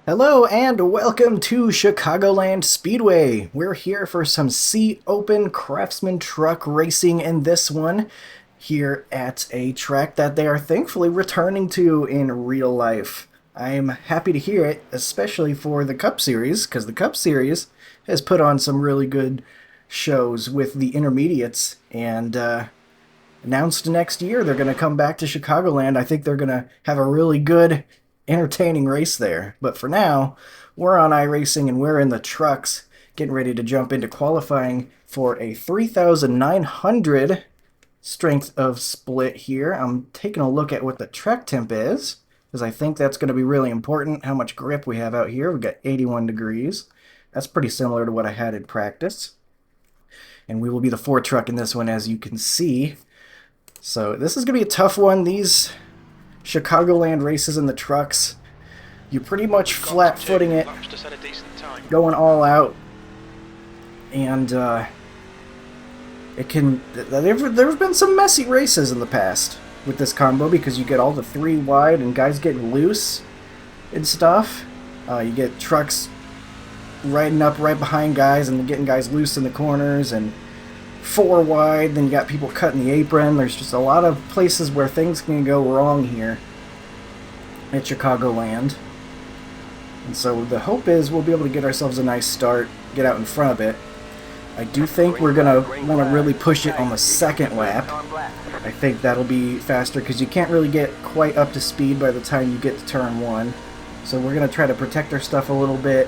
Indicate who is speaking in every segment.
Speaker 1: Hello and welcome to Chicagoland Speedway. We're here for some C-Open Craftsman truck racing in this one here at a track that they are thankfully returning to in real life. I'm happy to hear it, especially for the Cup Series, because the Cup Series has put on some really good shows with the intermediates and announced next year they're going to come back to Chicagoland. I think they're going to have a really good, entertaining race there. But for now, we're on iRacing and we're in the trucks, getting ready to jump into qualifying for a 3,900 strength of split here. I'm taking a look at what the track temp is, because I think that's going to be really important, how much grip we have out here. We've got 81 degrees. That's pretty similar to what I had in practice. And we will be the Ford truck in this one, as you can see. So this is going to be a tough one. These Chicagoland races in the trucks, you're pretty much flat-footing it, going all out, and there's been some messy races in the past with this combo because you get all the three wide and guys getting loose and stuff. You get trucks riding up right behind guys and getting guys loose in the corners, and four wide, then you got people cutting the apron. There's just a lot of places where things can go wrong here at Chicagoland. And so the hope is we'll be able to get ourselves a nice start, get out in front of it. I do think we're going to want to really push it on the second lap. I think that'll be faster because you can't really get quite up to speed by the time you get to turn one. So we're going to try to protect our stuff a little bit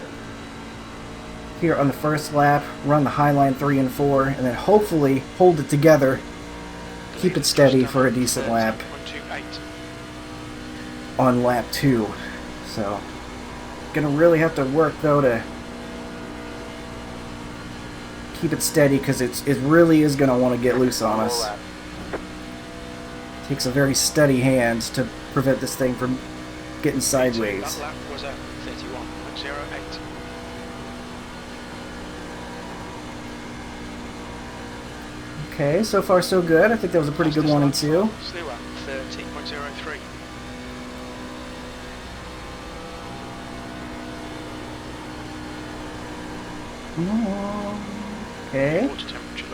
Speaker 1: here on the first lap, run the high line 3 and 4, and then hopefully hold it together, keep it steady for a decent lap on lap 2. So, gonna really have to work though to keep it steady because it really is gonna want to get loose on us. Takes a very steady hand to prevent this thing from getting sideways. Okay, so far so good. I think that was a pretty good 1 and 2. Okay,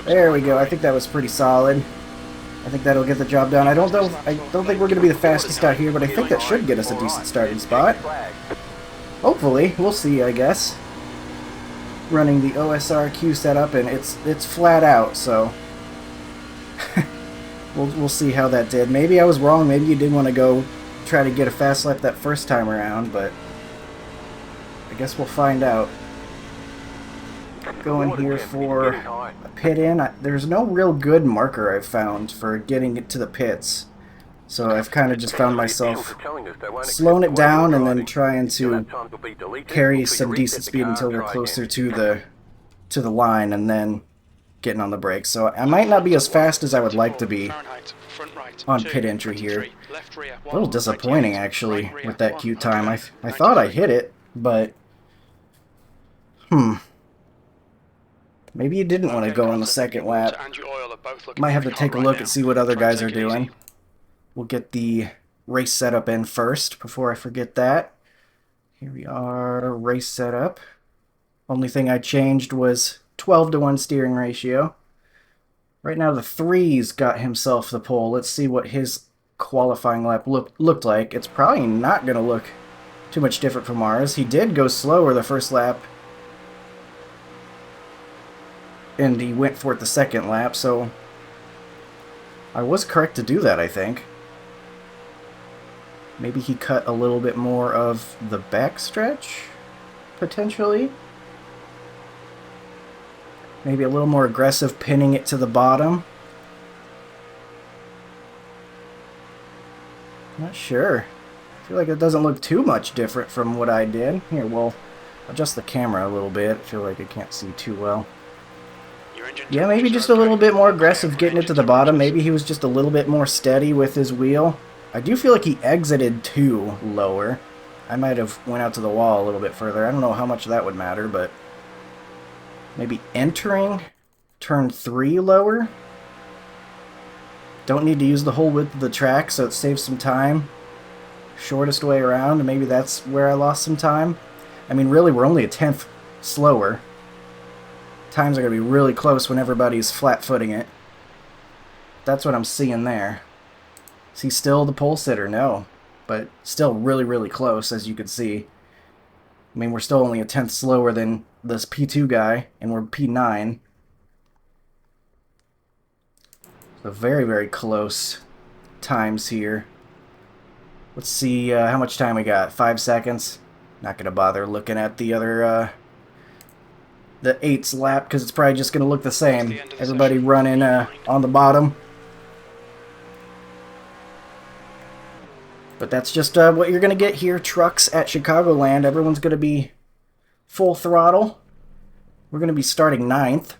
Speaker 1: there we go. I think that was pretty solid. I think that'll get the job done. I don't think we're going to be the fastest out here, but I think that should get us a decent starting spot. Hopefully, we'll see. I guess running the OSRQ setup, and it's flat out, so. We'll see how that did. Maybe I was wrong. Maybe you did want to go try to get a fast lap that first time around, but I guess we'll find out. Going here for a pit in. There's no real good marker I've found for getting it to the pits, so I've kind of just found myself slowing it down and then trying to carry some decent speed until we're closer to the line, and then getting on the brakes. So I might not be as fast as I would like to be on pit entry here. A little disappointing actually with that queue time. I thought I hit it, but maybe you didn't want to go on the second lap. Might have to take a look and see what other guys are doing. We'll get the race setup in first before I forget that. Here we are, race setup. Only thing I changed was 12-to-1 steering ratio. Right now the 3's got himself the pole. Let's see what his qualifying lap looked like. It's probably not going to look too much different from ours. He did go slower the first lap, and he went for it the second lap, so I was correct to do that, I think. Maybe he cut a little bit more of the backstretch, potentially. Maybe a little more aggressive, pinning it to the bottom. Not sure. I feel like it doesn't look too much different from what I did. Here, we'll adjust the camera a little bit. I feel like I can't see too well. Yeah, maybe just a little bit more aggressive getting it to the bottom. Maybe he was just a little bit more steady with his wheel. I do feel like he exited too lower. I might have went out to the wall a little bit further. I don't know how much that would matter, but maybe entering turn 3 lower. Don't need to use the whole width of the track, so it saves some time. Shortest way around, and maybe that's where I lost some time. I mean, really, we're only a tenth slower. Times are going to be really close when everybody's flat-footing it. That's what I'm seeing there. Is he still the pole sitter? No. But still really, really close, as you can see. I mean, we're still only a tenth slower than this P2 guy, and we're P9. So very, very close times here. Let's see how much time we got. 5 seconds. Not going to bother looking at the other, the 8's lap, because it's probably just going to look the same. Everybody running on the bottom. But that's just what you're going to get here. Trucks at Chicagoland. Everyone's going to be full throttle. We're going to be starting 9th.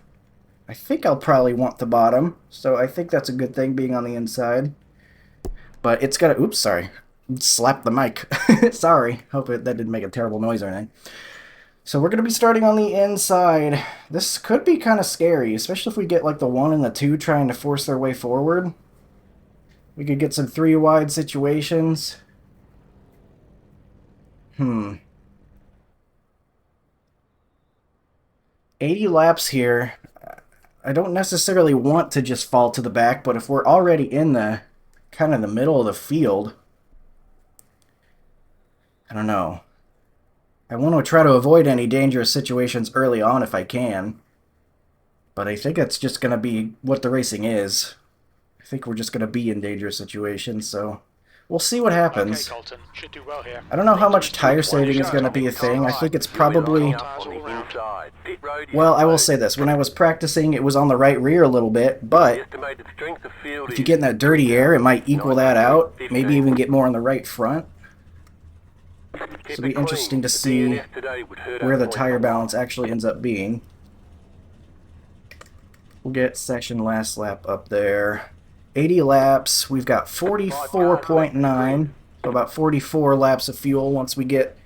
Speaker 1: I think I'll probably want the bottom. So I think that's a good thing, being on the inside. But it's got to... Oops, sorry. Slap the mic. Sorry. Hope that didn't make a terrible noise or anything. So we're going to be starting on the inside. This could be kind of scary, especially if we get like the 1 and the 2 trying to force their way forward. We could get some 3-wide situations. 80 laps here. I don't necessarily want to just fall to the back, but if we're already in the kind of the middle of the field, I don't know. I want to try to avoid any dangerous situations early on if I can. But I think that's just going to be what the racing is. I think we're just going to be in dangerous situations, so we'll see what happens.
Speaker 2: Okay, Colton. Should do well here.
Speaker 1: I don't know how much tire saving is going to be a thing. I think it's probably... Well, I will say this. When I was practicing, it was on the right rear a little bit, but if you get in that dirty air, it might equal that out. Maybe even get more on the right front. So it'll be interesting to see where the tire balance actually ends up being. We'll get section last lap up there. 80 laps. We've got 44.9. So about 44 laps of fuel once we get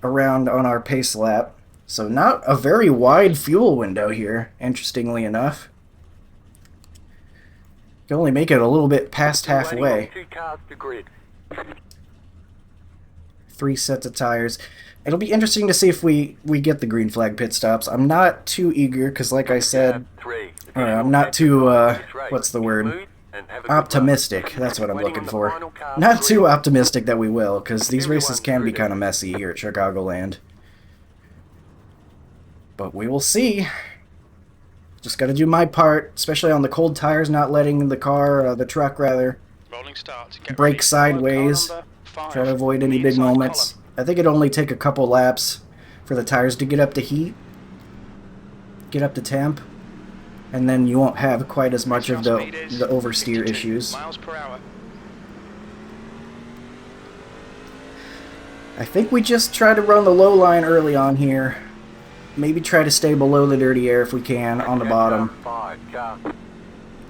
Speaker 1: around on our pace lap. So not a very wide fuel window here, interestingly enough. You can only make it a little bit past halfway. 3 sets of tires. It'll be interesting to see if we get the green flag pit stops. I'm not too eager, because like I said, I'm not too, what's the word? Optimistic. That's what I'm looking for. Not too optimistic that we will, because these races can be kind of messy here at Chicagoland. But we will see. Just got to do my part, especially on the cold tires, not letting the car, the truck rather, brake sideways. Try to avoid any big moments. I think it'd only take a couple laps for the tires to get up to heat, get up to temp, and then you won't have quite as much of the oversteer issues. I think we just try to run the low line early on here. Maybe try to stay below the dirty air if we can on the bottom.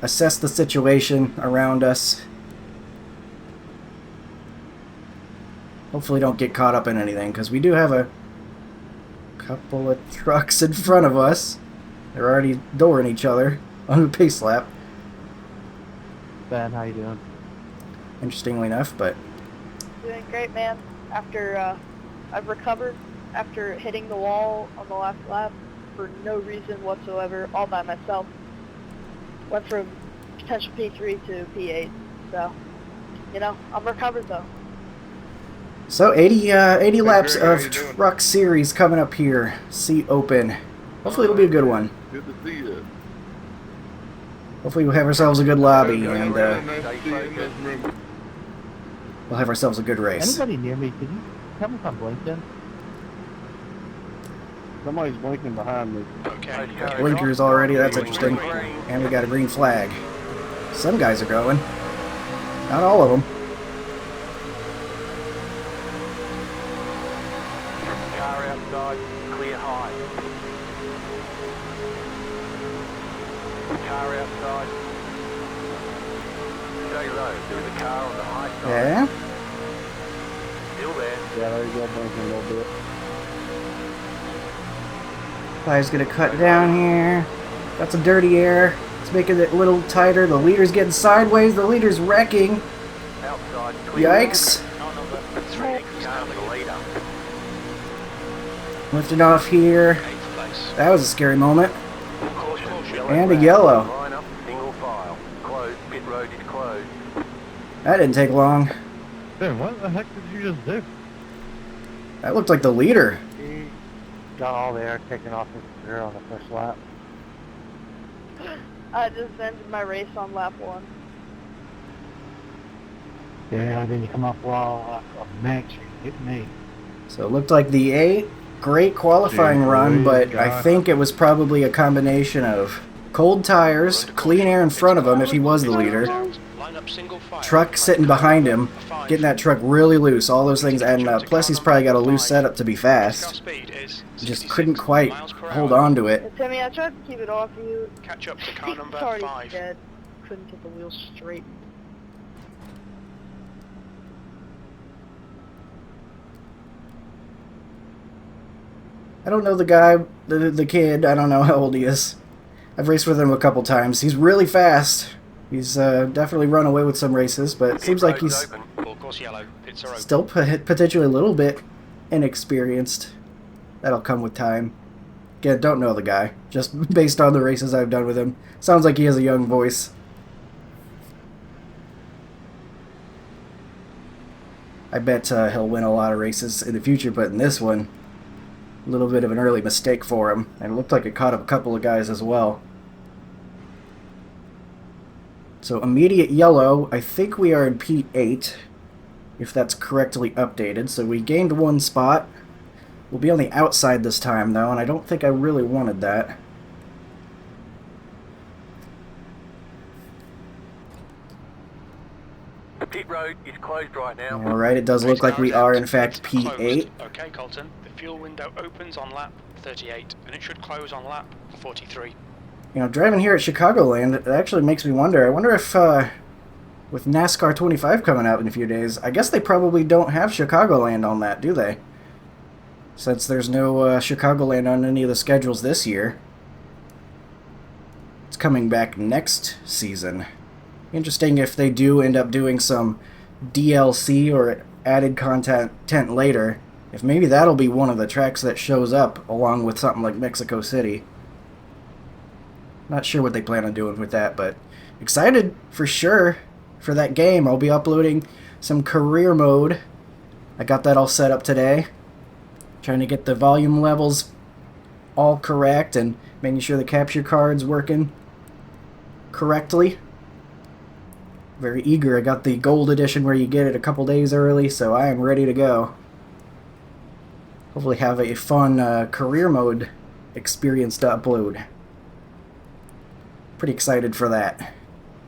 Speaker 1: Assess the situation around us. Hopefully don't get caught up in anything, because we do have a couple of trucks in front of us. They're already dooring each other on the pace lap.
Speaker 3: Ben, how you doing?
Speaker 1: Interestingly enough, but...
Speaker 4: Doing great, man. After, I've recovered after hitting the wall on the last lap for no reason whatsoever, all by myself. Went from potential P3 to P8, so, you know, I'm recovered though.
Speaker 1: So 80 laps of Truck Series coming up here. Seat open. Hopefully it'll be a good one.
Speaker 5: Good to see you.
Speaker 1: Hopefully we'll have ourselves a good lobby and we'll have ourselves a good race.
Speaker 3: Anybody near me? Could you tell me if I'm blinking? Somebody's blinking behind me.
Speaker 2: Okay.
Speaker 1: Blinkers already, that's interesting. And we got a green flag. Some guys are going. Not all of them.
Speaker 6: Car outside, clear high. Car outside. Stay low, there's a car on the high side.
Speaker 1: Yeah?
Speaker 6: Still there.
Speaker 3: Yeah, there you go, blinking a little bit.
Speaker 1: Five's gonna cut down here. Got some dirty air. Let's make it a little tighter. The leader's getting sideways. The leader's wrecking.
Speaker 6: Outside, clear.
Speaker 1: Yikes.
Speaker 2: Car number 3 is
Speaker 6: Car
Speaker 2: now
Speaker 6: for the leader.
Speaker 1: Lifting off here. That was a scary moment.
Speaker 6: Caution,
Speaker 1: And a
Speaker 6: flag.
Speaker 1: yellow.
Speaker 6: Line up, single file. Closed, pit road is closed.
Speaker 1: That didn't take long.
Speaker 3: Ben, what the heck did you just do?
Speaker 1: That looked like the leader.
Speaker 3: He got all the air taken off his career on the first lap.
Speaker 4: I just ended my race on lap 1.
Speaker 3: Yeah, then you come up wall a max, you hit me.
Speaker 1: So it looked like the A. Great qualifying
Speaker 3: Jeez
Speaker 1: run,
Speaker 3: Louise,
Speaker 1: but I
Speaker 3: God.
Speaker 1: think it was probably a combination of cold tires, clean air in front of him if he was the leader,
Speaker 2: Line up single file.
Speaker 1: truck sitting behind him, getting that truck really loose, all those things adding up. Plus he's probably got a loose setup to be
Speaker 2: Car
Speaker 1: fast.
Speaker 2: speed is
Speaker 1: Just
Speaker 2: 66
Speaker 1: couldn't quite
Speaker 2: miles per
Speaker 1: hold
Speaker 2: hour.
Speaker 1: on to it.
Speaker 4: And Timmy, I tried to keep it off you.
Speaker 2: Catch up to car
Speaker 4: It's
Speaker 2: number
Speaker 4: already
Speaker 2: 5.
Speaker 4: dead. Couldn't get the wheels straight.
Speaker 1: I don't know the guy, the kid, I don't know how old he is. I've raced with him a couple times. He's really fast. He's definitely run away with some races, but it seems like
Speaker 6: Pit road is
Speaker 1: he's
Speaker 6: open.
Speaker 2: Full course yellow. Pits are open.
Speaker 1: still potentially a little bit inexperienced. That'll come with time. Again, don't know the guy. Just based on the races I've done with him. Sounds like he has a young voice. I bet he'll win a lot of races in the future, but in this one, a little bit of an early mistake for him. And it looked like it caught up a couple of guys as well. So immediate yellow, I think we are in P8, if that's correctly updated. So we gained one spot. We'll be on the outside this time, though, and I don't think I really wanted that.
Speaker 6: The pit road is closed right now.
Speaker 1: Alright, it does look like we are, in fact, P8.
Speaker 2: Closed. Okay, Colton. The fuel window opens on lap 38, and it should close on lap 43.
Speaker 1: You know, driving here at Chicagoland, it actually makes me wonder. I wonder if, with NASCAR 25 coming out in a few days, I guess they probably don't have Chicagoland on that, do they? Since there's no Chicagoland on any of the schedules this year. It's coming back next season. Interesting if they do end up doing some DLC or added content later. If maybe that'll be one of the tracks that shows up along with something like Mexico City. Not sure what they plan on doing with that, but excited for sure for that game. I'll be uploading some career mode. I got that all set up today. Trying to get the volume levels all correct and making sure the capture card's working correctly. Very eager. I got the gold edition where you get it a couple days early, so I am ready to go. Hopefully have a fun career mode experience to upload. Pretty excited for that,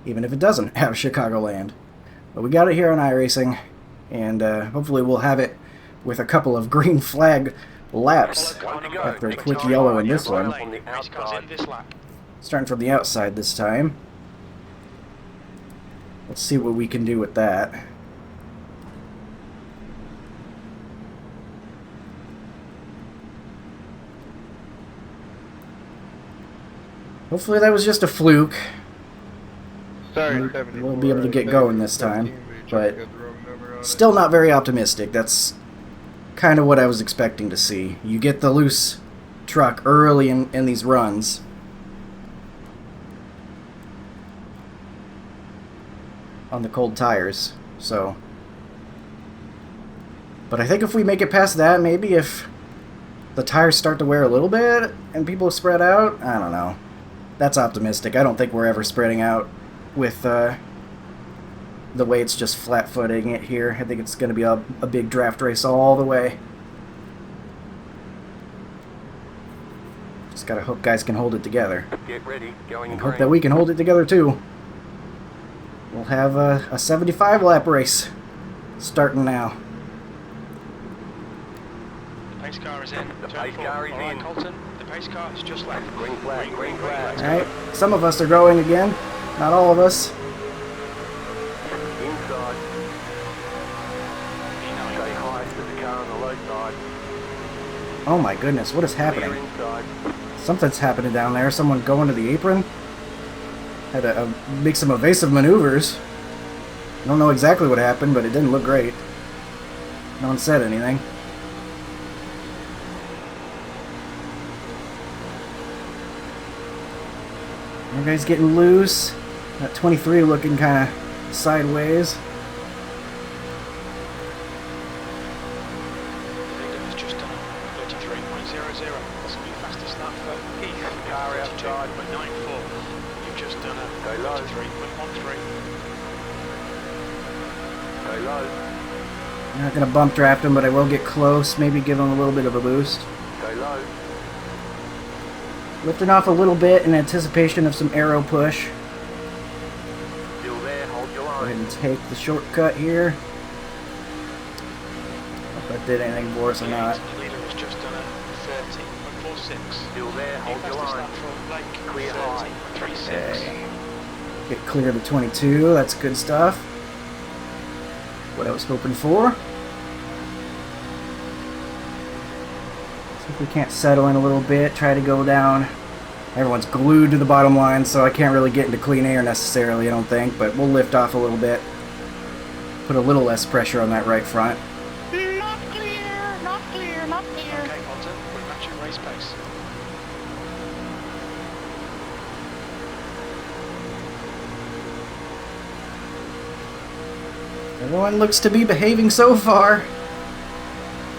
Speaker 1: even if it doesn't have Chicagoland. But we got it here on iRacing, and hopefully we'll have it with a couple of green flag laps
Speaker 6: One to go.
Speaker 1: after a
Speaker 6: Next
Speaker 1: quick
Speaker 6: car
Speaker 1: yellow
Speaker 6: right
Speaker 1: in this
Speaker 6: now,
Speaker 1: one.
Speaker 6: On the
Speaker 2: Race cars
Speaker 6: outside.
Speaker 2: in this lap.
Speaker 1: Starting from the outside this time. Let's see what we can do with that. Hopefully that was just a fluke.
Speaker 5: Sorry,
Speaker 1: We'll be able to get going this time, but still not very optimistic. That's kind of what I was expecting to see. You get the loose truck early in these runs. On the cold tires, so. But I think if we make it past that, maybe if the tires start to wear a little bit and people spread out, I don't know. That's optimistic. I don't think we're ever spreading out with the way it's just flat-footing it here. I think it's going to be a big draft race all the way. Just gotta hope guys can hold it together.
Speaker 6: Get ready, going
Speaker 1: And
Speaker 6: green.
Speaker 1: hope that we can hold it together too. We'll have a 75 lap race starting now.
Speaker 2: The pace car is in.
Speaker 6: The
Speaker 2: Turn
Speaker 6: pace
Speaker 2: four.
Speaker 6: car is
Speaker 2: All right,
Speaker 6: in.
Speaker 2: Colton. The pace car has just left.
Speaker 6: Green flag, green flag.
Speaker 1: Alright, some of us are going again. Not all of us.
Speaker 6: Inside. Stay high to the car on the low side.
Speaker 1: Oh my goodness, what is
Speaker 6: Clear
Speaker 1: happening?
Speaker 6: inside.
Speaker 1: Something's happening down there. Someone going to the apron? Had to make some evasive maneuvers. I don't know exactly what happened, but it didn't look great. No one said anything. Everybody's getting loose. That 23 looking kind of sideways.
Speaker 2: Leader has just done 33.00. That's the fastest lap for Heath.
Speaker 6: Car outside.
Speaker 2: 32.94. You've just done a
Speaker 6: Stay low.
Speaker 2: 33.13.
Speaker 6: Stay low.
Speaker 1: I'm not going to bump draft him, but I will get close. Maybe give him a little bit of a boost.
Speaker 6: Stay low.
Speaker 1: Lifting off a little bit in anticipation of some arrow push.
Speaker 6: Still there, hold your
Speaker 1: Go ahead
Speaker 6: line.
Speaker 1: and take the shortcut here. If that did anything for us or not.
Speaker 2: Leader has just done a 30.46.
Speaker 6: Still there, hold your
Speaker 2: Fastest
Speaker 6: line.
Speaker 2: lap for Blake.
Speaker 6: Clear high.
Speaker 2: 30.36.
Speaker 1: Okay. Get clear of the 22. That's good stuff. What I was hoping for. See if we can't settle in a little bit. Try to go down. Everyone's glued to the bottom line, so I can't really get into clean air necessarily, I don't think. But we'll lift off a little bit. Put a little less pressure on that right front.
Speaker 4: Not clear, not clear, not clear.
Speaker 2: Okay, Walter, we're matching race pace.
Speaker 1: Everyone looks to be behaving so far.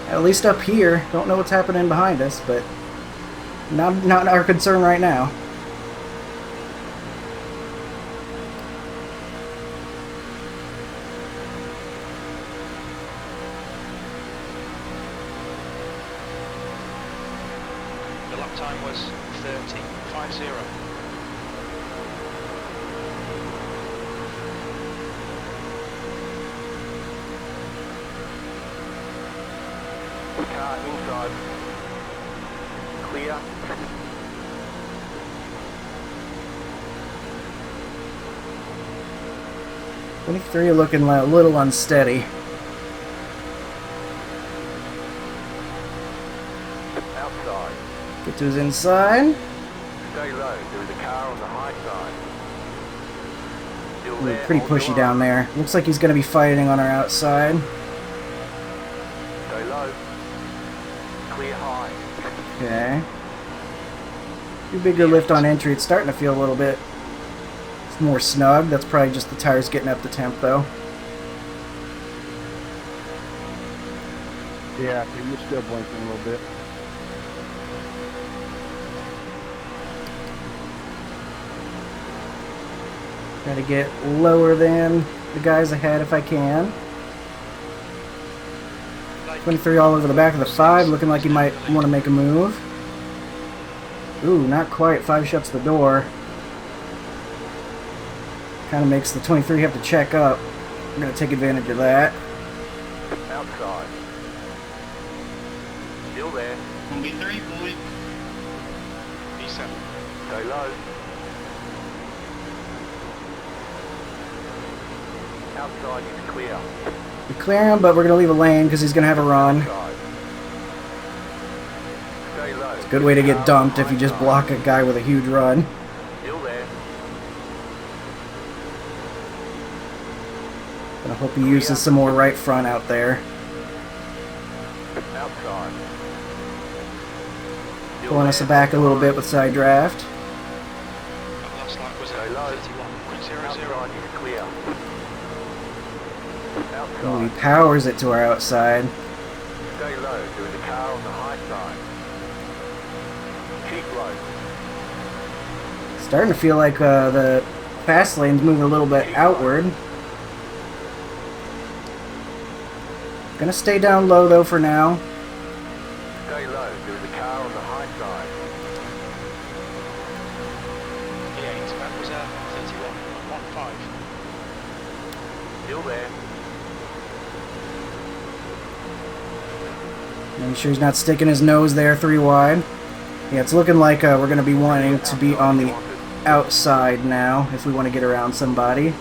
Speaker 1: At least up here. Don't know what's happening behind us, but not our concern right now.
Speaker 2: The lap time was 30.50.
Speaker 6: Car inside. Clear.
Speaker 1: 23 looking a little unsteady.
Speaker 6: Outside.
Speaker 1: Get to his inside.
Speaker 6: Stay low. There is a car on the high side. Still
Speaker 1: Ooh,
Speaker 6: there,
Speaker 1: pretty
Speaker 6: hold your
Speaker 1: pushy
Speaker 6: line.
Speaker 1: down there. Looks like he's going to be fighting on our outside.
Speaker 6: Stay low. Clear high.
Speaker 1: Okay. Do bigger lift on entry. It's starting to feel a little bit more snug. That's probably just the tires getting up the temp though.
Speaker 5: Yeah, you're still blinking a little bit.
Speaker 1: Try to get lower than the guys ahead if I can. 23 all over the back of the 5, looking like he might want to make a move. Ooh, not quite. 5 shuts the door. Kind of makes the 23 have to check up. I'm going to take advantage of that.
Speaker 6: Outside. Still there.
Speaker 2: B7.
Speaker 6: Stay low. Outside is clear.
Speaker 1: We clear him, but we're going to leave a lane because he's going to have a run.
Speaker 6: Outside. Stay low.
Speaker 1: Good way to get dumped if you just block a guy with a huge run.
Speaker 6: Still there.
Speaker 1: I hope he uses some more right front out there.
Speaker 6: Outside. Still
Speaker 1: Pulling us
Speaker 6: there.
Speaker 1: back a little bit with side draft.
Speaker 2: That last lap was
Speaker 6: Stay low.
Speaker 2: 31.00.
Speaker 6: Outside is clear.
Speaker 1: Ooh, he
Speaker 6: Outside.
Speaker 1: powers it to our outside.
Speaker 6: Stay low. There is a car on the high side. Keep low.
Speaker 1: Starting to feel like the fast lane's moving a little bit outward. Gonna stay down low though for now.
Speaker 6: Stay low. There is a car on the high side.
Speaker 2: P8, that was a 31.15.
Speaker 6: Still there.
Speaker 1: Make sure he's not sticking his nose there 3 wide. Yeah, it's looking like we're gonna be wanting to be on the outside now if we want to get around somebody.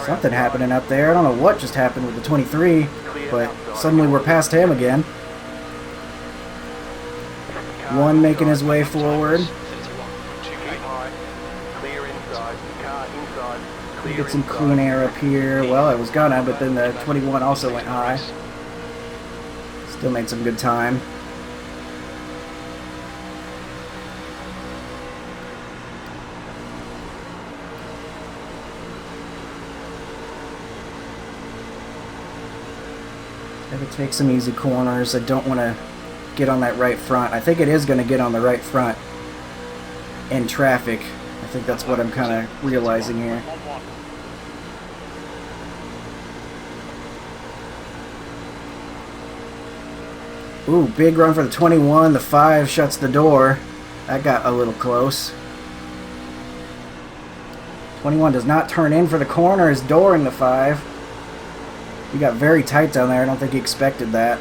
Speaker 1: Something happening up there. I don't know what just happened with the 23, but suddenly we're past him again. One making his way forward.
Speaker 2: 31.28.
Speaker 6: Keep high. Clear inside. Car inside.
Speaker 1: We
Speaker 6: Clear
Speaker 1: get some
Speaker 6: inside.
Speaker 1: clean air up here. Well, I was gonna, but then the 21 also went high. Still made some good time. Gotta take some easy corners. I don't want to get on that right front. I think it is going to get on the right front in traffic. I think that's what I'm kind of realizing here.
Speaker 2: 1-1.
Speaker 1: Ooh, big run for the 21. The 5 shuts the door. That got a little close. 21 does not turn in for the corner. His door in the 5. He got very tight down there. I don't think he expected that.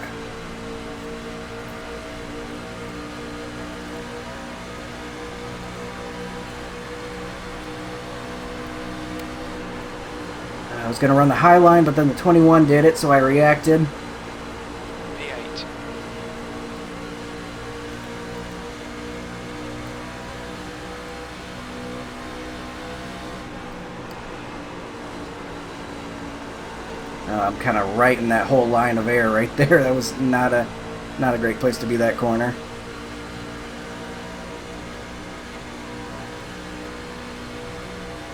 Speaker 1: I was going to run the high line, but then the 21 did it, so I reacted.
Speaker 2: P8.
Speaker 1: I'm kind of right in that whole line of air right there. That was not a great place to be, that corner.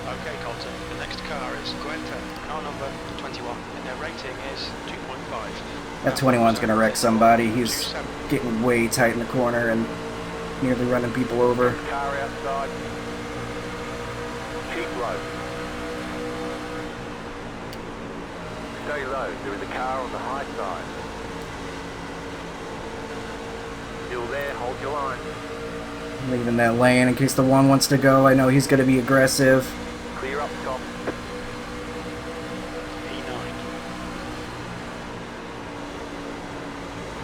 Speaker 2: Okay, Colton. The next car is Guenta, car number 21, and their rating is 2.5.
Speaker 1: That 21's going to wreck somebody. He's
Speaker 2: 27.
Speaker 1: getting way tight in the corner and nearly running people over.
Speaker 6: Car outside. Keep low. Stay low. There is a car on the high side. Still there. Hold your line.
Speaker 1: Leaving that lane in case the 1 wants to go. I know he's going to be aggressive.
Speaker 6: Clear up top.
Speaker 2: P9.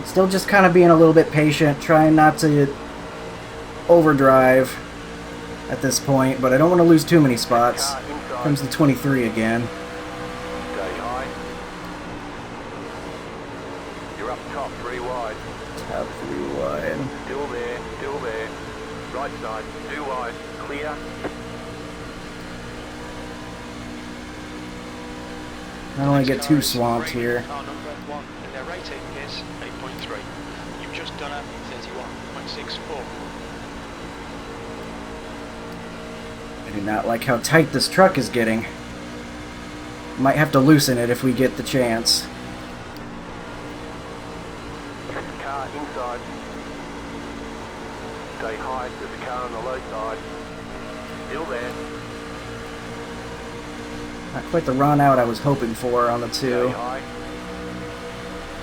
Speaker 1: Still just kind of being a little bit patient, trying not to overdrive at this point, but I don't want to lose too many spots.
Speaker 6: Car inside.
Speaker 1: Comes the 23 again.
Speaker 6: Stay high. You're up top. 3 wide.
Speaker 1: Top 3 wide.
Speaker 6: Still there. Still there. Right side. 2 wide. Clear.
Speaker 1: I don't want to get
Speaker 2: Next
Speaker 1: too
Speaker 2: car is
Speaker 1: swamped
Speaker 2: Green,
Speaker 1: here.
Speaker 2: Car number 1, and their rating is 8.3. You've just done a 31.64.
Speaker 1: I do not like how tight this truck is getting. Might have to loosen it if we get the chance.
Speaker 6: Car inside. Stay high. There's a car on the low side. Still there.
Speaker 1: Not quite the run out I was hoping for on the 2.
Speaker 6: Stay high.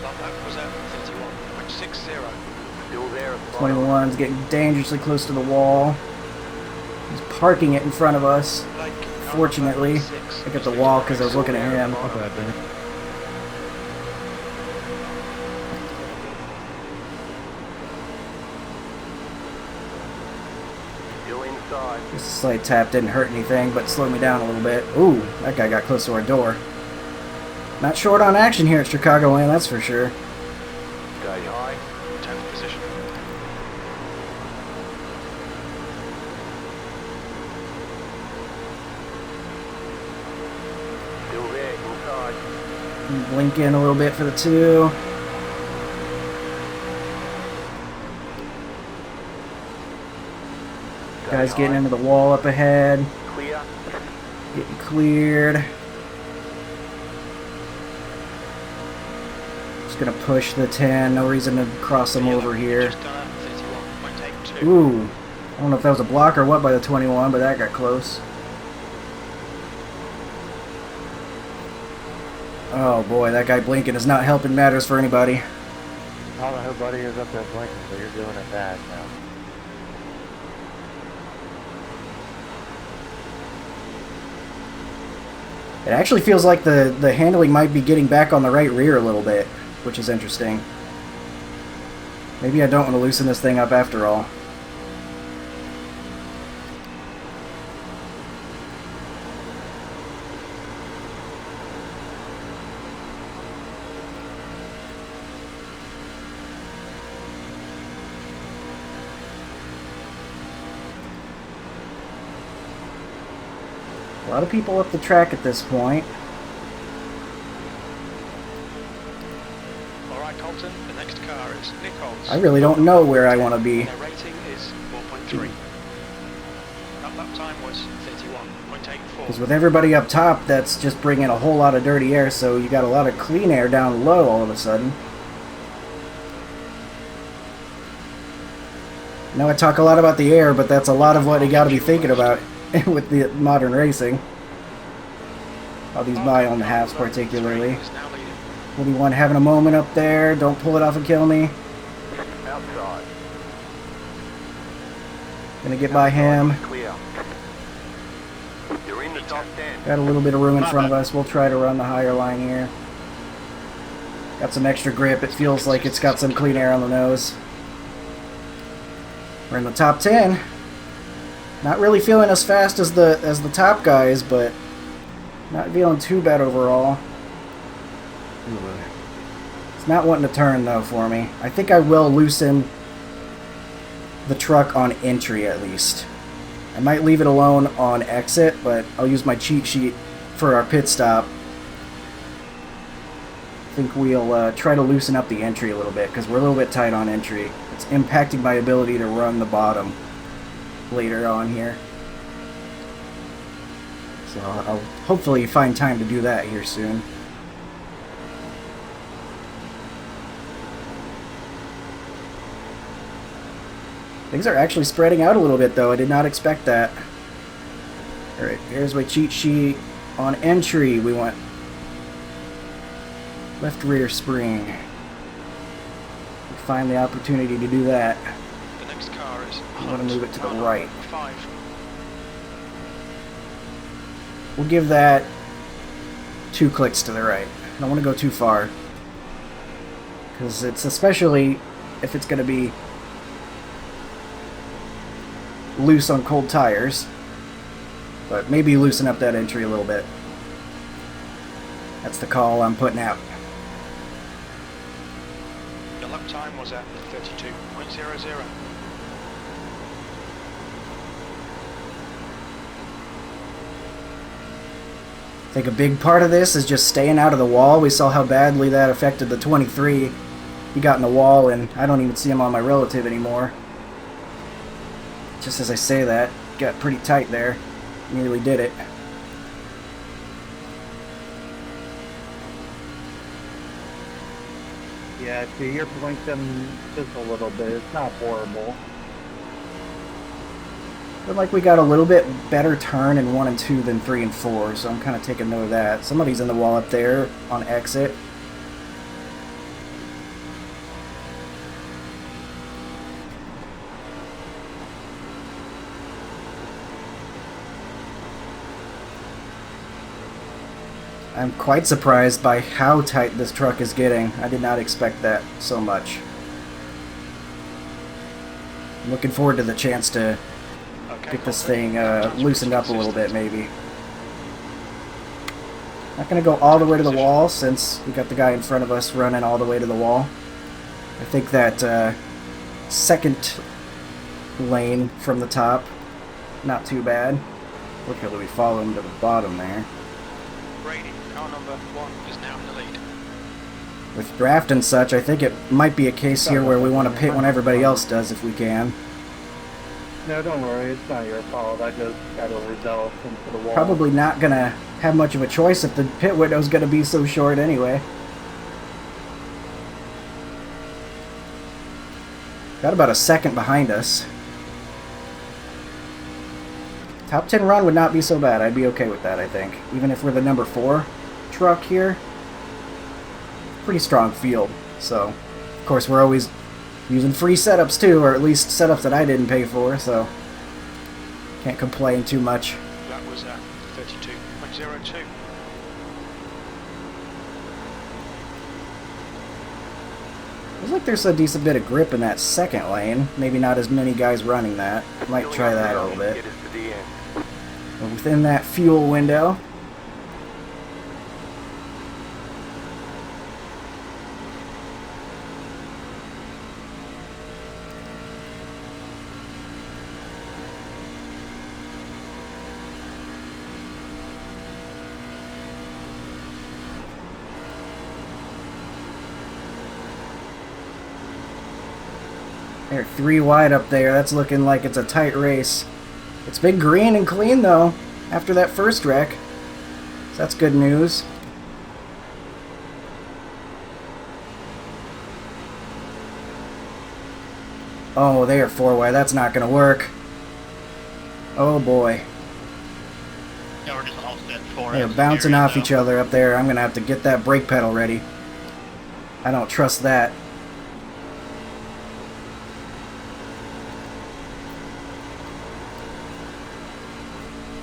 Speaker 2: That was a 31.60.
Speaker 6: Still there at the bottom.
Speaker 1: 21's getting dangerously close to the wall. He's parking it in front of us.
Speaker 2: Like,
Speaker 1: Fortunately, I got the wall because I was looking at him.
Speaker 5: Not bad, man.
Speaker 6: Still inside.
Speaker 1: Just a slight tap didn't hurt anything, but slowed me down a little bit. Ooh, that guy got close to our door. Not short on action here at Chicagoland, that's for sure.
Speaker 6: Stay high.
Speaker 2: 10th position.
Speaker 6: Still there. Inside.
Speaker 1: Blink in a little bit for the 2.
Speaker 6: Stay
Speaker 1: Guys getting
Speaker 6: high.
Speaker 1: into the wall up ahead.
Speaker 6: Clear.
Speaker 1: Getting cleared. Just gonna push the 10. No reason to cross them over here.
Speaker 2: Just done a 31.82.
Speaker 1: Ooh. I don't know if that was a block or what by the 21, but that got close. Oh boy, that guy blinking is not helping matters for anybody.
Speaker 3: All the buddy is up there blinking, so you're doing it bad now.
Speaker 1: It actually feels like the handling might be getting back on the right rear a little bit, which is interesting. Maybe I don't want to loosen this thing up after all. A lot of people up the track at this point.
Speaker 2: Alright, Colton, the next car is Nichols.
Speaker 1: I really don't know where I want to be.
Speaker 2: Their rating is 4.3. That lap time was 31.84.
Speaker 1: Because with everybody up top, that's just bringing a whole lot of dirty air, so you got a lot of clean air down low all of a sudden. Now I talk a lot about the air, but that's a lot of what you got to be thinking about with the modern racing. All these mile and a halves particularly.
Speaker 2: Is now leading.
Speaker 1: 41 having a moment up there. Don't pull it off and kill me.
Speaker 6: Outside.
Speaker 1: Gonna get by him.
Speaker 6: Clear. You're in the top 10.
Speaker 1: Got a little bit of room in front of us. We'll try to run the higher line here. Got some extra grip. It feels like it's got some clean air on the nose. We're in the top 10. Not really feeling as fast as the top guys, but not feeling too bad overall. It's not wanting to turn though for me. I think I will loosen the truck on entry at least. I might leave it alone on exit, but I'll use my cheat sheet for our pit stop. I think we'll try to loosen up the entry a little bit because we're a little bit tight on entry. It's impacting my ability to run the bottom later on here. So I'll hopefully find time to do that here soon. Things are actually spreading out a little bit though. I did not expect that. Alright, here's my cheat sheet. On entry we want left rear spring. We find the opportunity to do that.
Speaker 2: The next car is
Speaker 1: I want to move it to the
Speaker 2: car number
Speaker 1: right.
Speaker 2: 5.
Speaker 1: We'll give that 2 clicks to the right. I don't want to go too far. Because it's especially if it's going to be loose on cold tires. But maybe loosen up that entry a little bit. That's the call I'm putting out.
Speaker 2: Your lap time was at 32.00.
Speaker 1: I think a big part of this is just staying out of the wall. We saw how badly that affected the 23. He got in the wall and I don't even see him on my relative anymore. Just as I say that, got pretty tight there. Nearly did it.
Speaker 3: Yeah, see, you're blinking just a little bit. It's not horrible.
Speaker 1: But like we got a little bit better turn in 1 and 2 than 3 and 4, so I'm kind of taking note of that. Somebody's in the wall up there on exit. I'm quite surprised by how tight this truck is getting. I did not expect that so much. I'm looking forward to the chance to
Speaker 2: Okay,
Speaker 1: get this thing loosened up a little bit, maybe. Not going to go all the way to the wall since we got the guy in front of us running all the way to the wall. I think that second lane from the top, not too bad. Luckily we follow him to the bottom there.
Speaker 2: Brady, car number 1 is now in the lead.
Speaker 1: With draft and such, I think it might be a case here where we want to pit when everybody else does if we can.
Speaker 3: No, don't worry. It's not your fault. I just got overzealous into the wall.
Speaker 1: Probably not going to have much of a choice if the pit window's going to be so short anyway. Got about a second behind us. Top 10 run would not be so bad. I'd be okay with that, I think. Even if we're the number 4 truck here. Pretty strong field. So, of course, we're always using free setups too, or at least setups that I didn't pay for, so can't complain too much.
Speaker 2: That was at 32.02.
Speaker 1: Looks like there's a decent bit of grip in that second lane. Maybe not as many guys running that. Might try that a little bit.
Speaker 6: Get us to the end.
Speaker 1: We're within that fuel window. They're 3 wide up there. That's looking like it's a tight race. It's been green and clean though after that first wreck. So that's good news. Oh, they are four-way. That's not going to work. Oh boy.
Speaker 7: Yeah, we're just all set for
Speaker 1: They're
Speaker 7: it.
Speaker 1: bouncing off each other up there. I'm going to have to get that brake pedal ready. I don't trust that.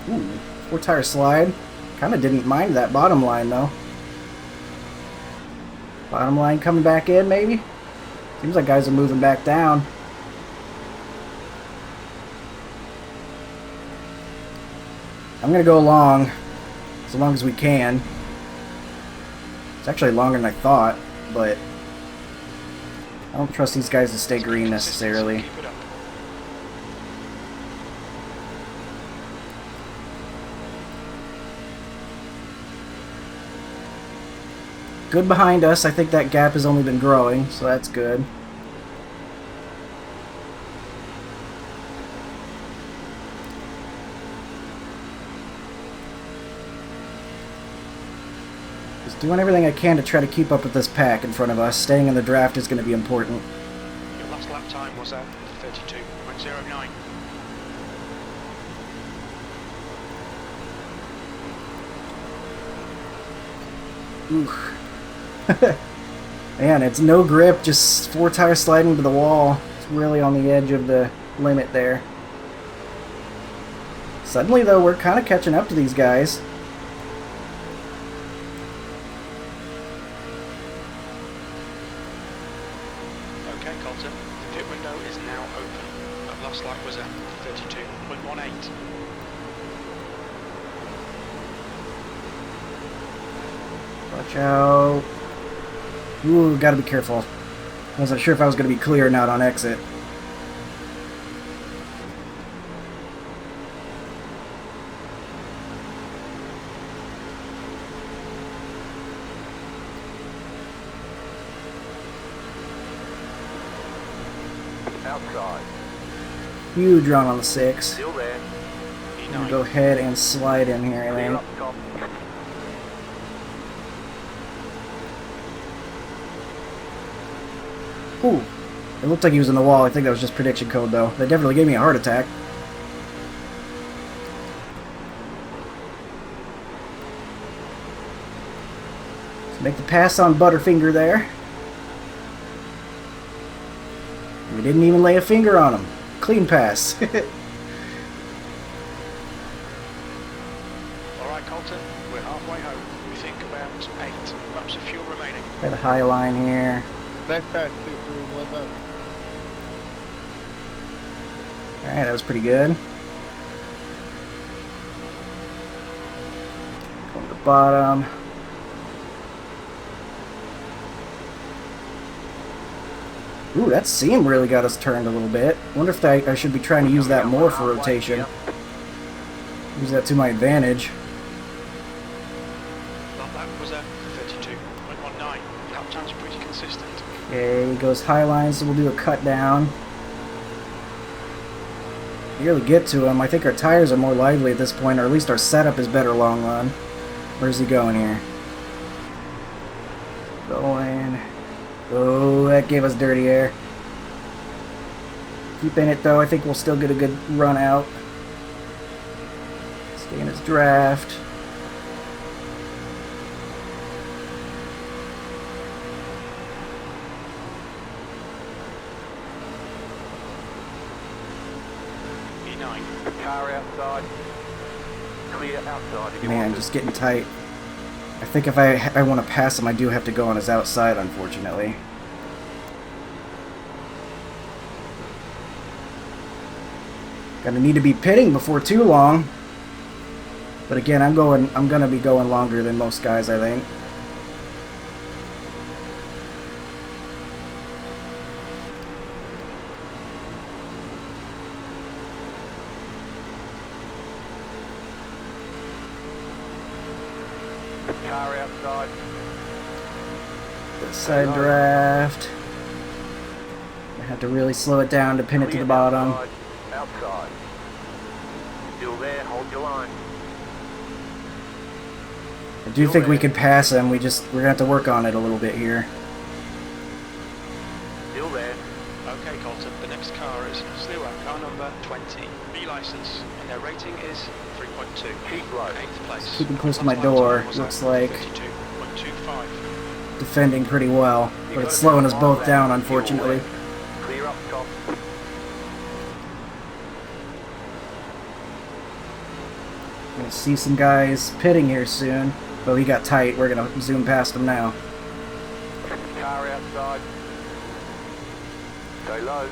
Speaker 1: Ooh, four-tire slide. Kind of didn't mind that bottom line, though. Bottom line coming back in, maybe? Seems like guys are moving back down. I'm going to go long as we can. It's actually longer than I thought, but I don't trust these guys to stay green necessarily.
Speaker 2: Keep it up.
Speaker 1: Good behind us. I think that gap has only been growing, so that's good. Just doing everything I can to try to keep up with this pack in front of us. Staying in the draft is going to be important.
Speaker 2: Your last lap time was 32.09.
Speaker 1: Oof. Man, it's no grip, just four-tire sliding to the wall. It's really on the edge of the limit there. Suddenly, though, we're kind of catching up to these guys.
Speaker 2: Okay, Colton. The pit window is now open. That last lap was at 32.18.
Speaker 1: Watch out. Ooh, gotta be careful. I wasn't sure if I was gonna be clear or not on exit.
Speaker 6: Outside.
Speaker 1: Huge run on the 6.
Speaker 6: Still there.
Speaker 1: I'm gonna go ahead and slide in here, I
Speaker 6: Clear
Speaker 1: think.
Speaker 6: up top.
Speaker 1: Ooh. It looked like he was in the wall. I think that was just prediction code, though. That definitely gave me a heart attack. Let's make the pass on Butterfinger there. We didn't even lay a finger on him. Clean pass.
Speaker 2: Alright, Colton. We're halfway home. We think about 8 laps of fuel remaining.
Speaker 1: By the high line here.
Speaker 5: Next pass, 2-3, what's up?
Speaker 1: Alright, that was pretty good. Go to the bottom. Ooh, that seam really got us turned a little bit. Wonder if I should be trying to use that more for rotation. Use that to my advantage.
Speaker 2: That lap was at 32.19. Lap times are pretty consistent.
Speaker 1: Okay, he goes high line, so we'll do a cut down. Nearly get to him. I think our tires are more lively at this point, or at least our setup is better long run. Where's he going here? Going. Oh, that gave us dirty air. Keep in it though. I think we'll still get a good run out. Stay in his draft.
Speaker 2: E9.
Speaker 6: Car outside. Clear outside if you
Speaker 1: Man,
Speaker 6: want
Speaker 1: just getting tight. I think if I want to pass him, I do have to go on his outside, unfortunately. Gonna need to be pitting before too long. But again, I'm gonna be going longer than most guys, I think.
Speaker 6: Car outside.
Speaker 1: Side draft. I have to really slow it down to pin it to the bottom.
Speaker 6: Outside. Still there, hold your line.
Speaker 1: I do think we could pass him. We're gonna have to work on it a little bit here.
Speaker 6: Still there.
Speaker 2: Okay, Colton, the next car is Slewer, car number 20, B license, and their rating is 3.2.
Speaker 6: Keep low.
Speaker 2: 8th place.
Speaker 1: Keeping close to my
Speaker 2: Last lap
Speaker 1: door.
Speaker 2: time was
Speaker 1: Looks
Speaker 2: at
Speaker 1: like
Speaker 2: 32.25.
Speaker 1: defending pretty well, but it's slowing us both down, unfortunately.
Speaker 6: Clear up top.
Speaker 1: Gonna see some guys pitting here soon. But he got tight. We're gonna zoom past him now.
Speaker 6: Car outside. Stay low.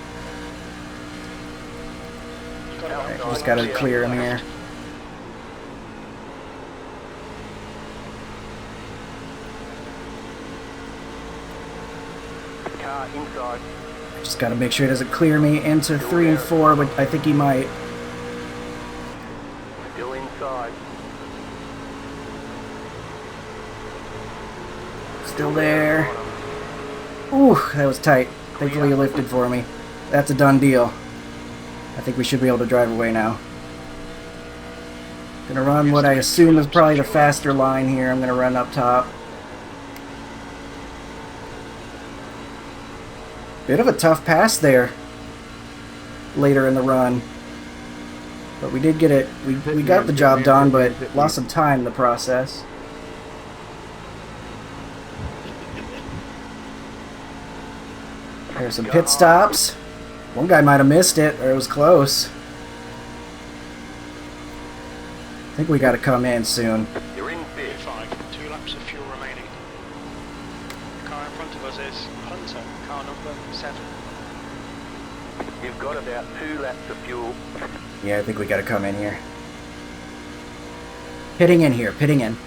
Speaker 1: Alright, just gotta clear him here.
Speaker 6: Car inside.
Speaker 1: Just gotta make sure he doesn't clear me into 3 and 4, but I think he might.
Speaker 6: Still inside.
Speaker 1: Still there. Ooh, that was tight. Thankfully he lifted for me. That's a done deal. I think we should be able to drive away now. Gonna run what I assume is probably the faster line here. I'm gonna run up top. Bit of a tough pass there later in the run. But we did get it. We got the job done, but lost some time in the process. There's some pit stops. One guy might have missed it, or it was close. I think we got to come in soon.
Speaker 6: You're in fifth.
Speaker 2: 5, 2 laps of fuel remaining. The car in front of us is Hunter, car number 7.
Speaker 6: You've got about 2 laps of fuel.
Speaker 1: Yeah, I think we got to come in here. Pitting in here, pitting in.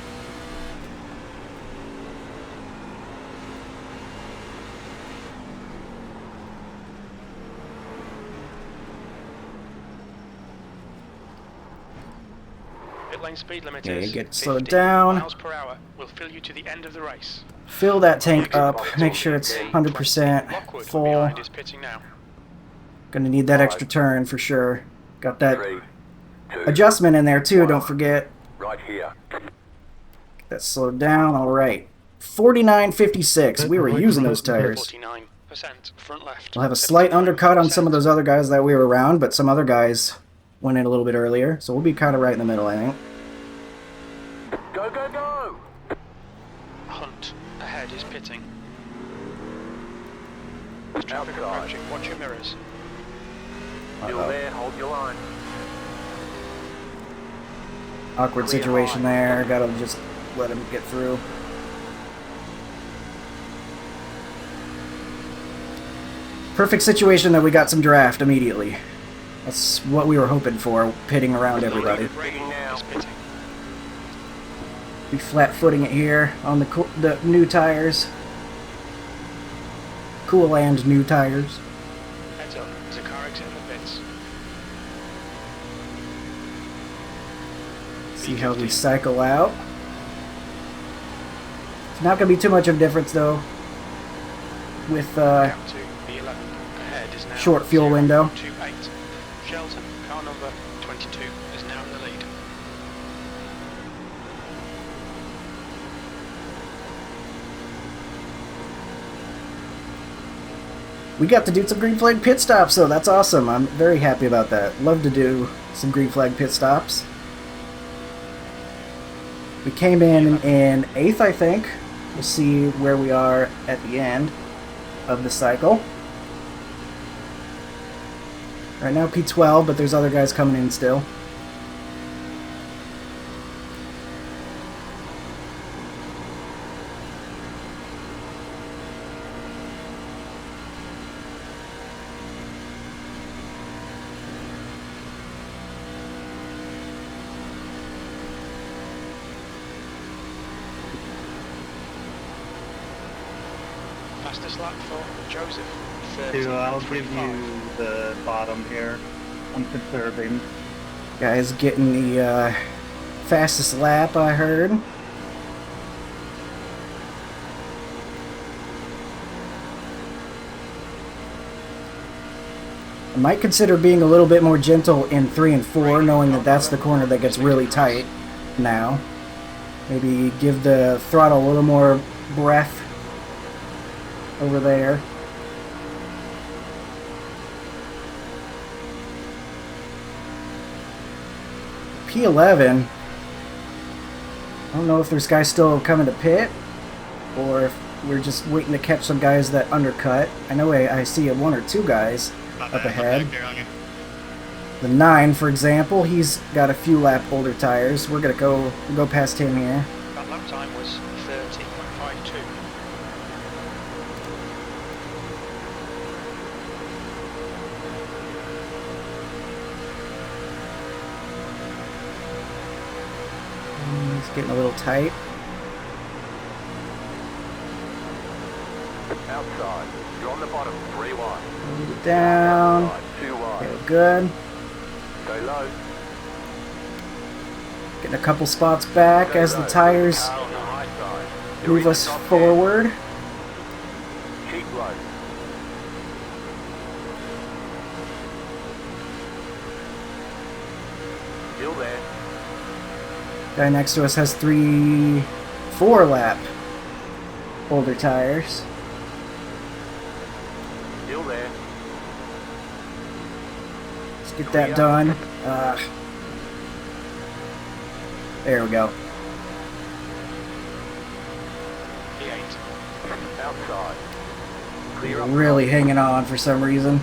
Speaker 2: Pit lane speed limit
Speaker 1: Yeah,
Speaker 2: is
Speaker 1: get
Speaker 2: 50
Speaker 1: slowed down.
Speaker 2: miles per hour. Will fill you to the end of the race.
Speaker 1: Fill that tank up. Make sure it's 100%
Speaker 2: Lockwood
Speaker 1: full.
Speaker 2: behind is pitting now.
Speaker 1: Gonna need that extra turn for sure. Got that
Speaker 6: 3, 2,
Speaker 1: adjustment in there too, don't forget.
Speaker 6: right here.
Speaker 1: That slowed down, alright. 49.56. We were using those tires.
Speaker 2: 49% front left.
Speaker 1: We'll have a slight undercut on some of those other guys that we were around, but some other guys went in a little bit earlier, so we'll be kind of right in the middle, I think.
Speaker 6: Go, go, go!
Speaker 2: Hunt ahead is pitting. There's traffic
Speaker 6: Outside.
Speaker 2: approaching. Watch your mirrors.
Speaker 6: Still
Speaker 1: Uh-oh.
Speaker 6: there, hold your line.
Speaker 1: Awkward
Speaker 6: Clear
Speaker 1: situation
Speaker 6: high.
Speaker 1: there. Gotta just let him get through. Perfect situation that we got some draft immediately. That's what we were hoping for, pitting around everybody.
Speaker 6: Rigging now.
Speaker 2: Is pitting.
Speaker 1: Be flat-footing it here on the new tires. Chicagoland new tires.
Speaker 2: Heads up. There's a car exiting the pits.
Speaker 1: See how we cycle out. It's not going to be too much of a difference though with
Speaker 2: Out to the 11. Ahead is now
Speaker 1: short fuel window.
Speaker 2: 028. Shelton, car number 22, is now in the lead.
Speaker 1: We got to do some green flag pit stops, so that's awesome. I'm very happy about that. Love to do some green flag pit stops. We came in 8th, I think. We'll see where we are at the end of the cycle. Right now P12, but there's other guys coming in still.
Speaker 2: Fastest lap for Joseph.
Speaker 3: I'll give you the bottom here. I'm conserving.
Speaker 1: Guys getting the fastest lap, I heard. I might consider being a little bit more gentle in 3 and 4, knowing that that's the corner that gets really tight now. Maybe give the throttle a little more breath over there. P11. I don't know if there's guys still coming to pit, or if we're just waiting to catch some guys that undercut. I know I see 1 or 2 guys
Speaker 7: Not
Speaker 1: up
Speaker 7: bad,
Speaker 1: ahead.
Speaker 7: back there on you.
Speaker 1: The 9, for example, he's got a few lap older tires. We're gonna go past him here.
Speaker 2: That lap time was 30.52.
Speaker 1: He's getting a little tight.
Speaker 6: Outside. You're on the bottom. 3 wide.
Speaker 1: Lead it down.
Speaker 6: Outside. 2 wide.
Speaker 1: Okay, good.
Speaker 6: Stay low.
Speaker 1: Getting a couple spots back
Speaker 6: Stay
Speaker 1: as
Speaker 6: low.
Speaker 1: the tires
Speaker 6: Car on the high side. You're
Speaker 1: move
Speaker 6: in the
Speaker 1: us
Speaker 6: top 10.
Speaker 1: forward.
Speaker 6: Keep low. Still there.
Speaker 1: Guy next to us has 4 lap older tires.
Speaker 6: Still there.
Speaker 1: Let's get that done. There we go.
Speaker 2: P8.
Speaker 6: Outside. Clear up.
Speaker 1: Really hanging on for some reason.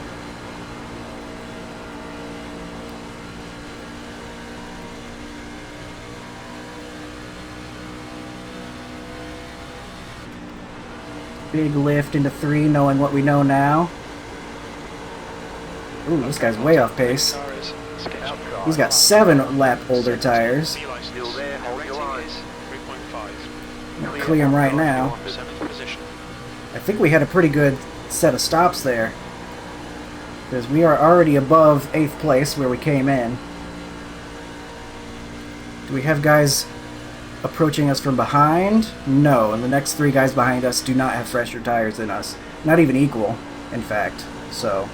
Speaker 1: Big lift into 3, knowing what we know now. Ooh, this guy's way off pace.
Speaker 2: Car is scheduled.
Speaker 6: Outside.
Speaker 1: He's got 7 lap older tires.
Speaker 2: C license.
Speaker 6: Still there,
Speaker 2: Their
Speaker 6: hold
Speaker 2: rating
Speaker 6: your line.
Speaker 2: is 3.5.
Speaker 1: Gonna clear him right now.
Speaker 2: 7th position.
Speaker 1: I think we had a pretty good set of stops there, because we are already above 8th place where we came in. Do we have guys approaching us from behind? No, and the next 3 guys behind us do not have fresher tires than us. Not even equal, in fact. So,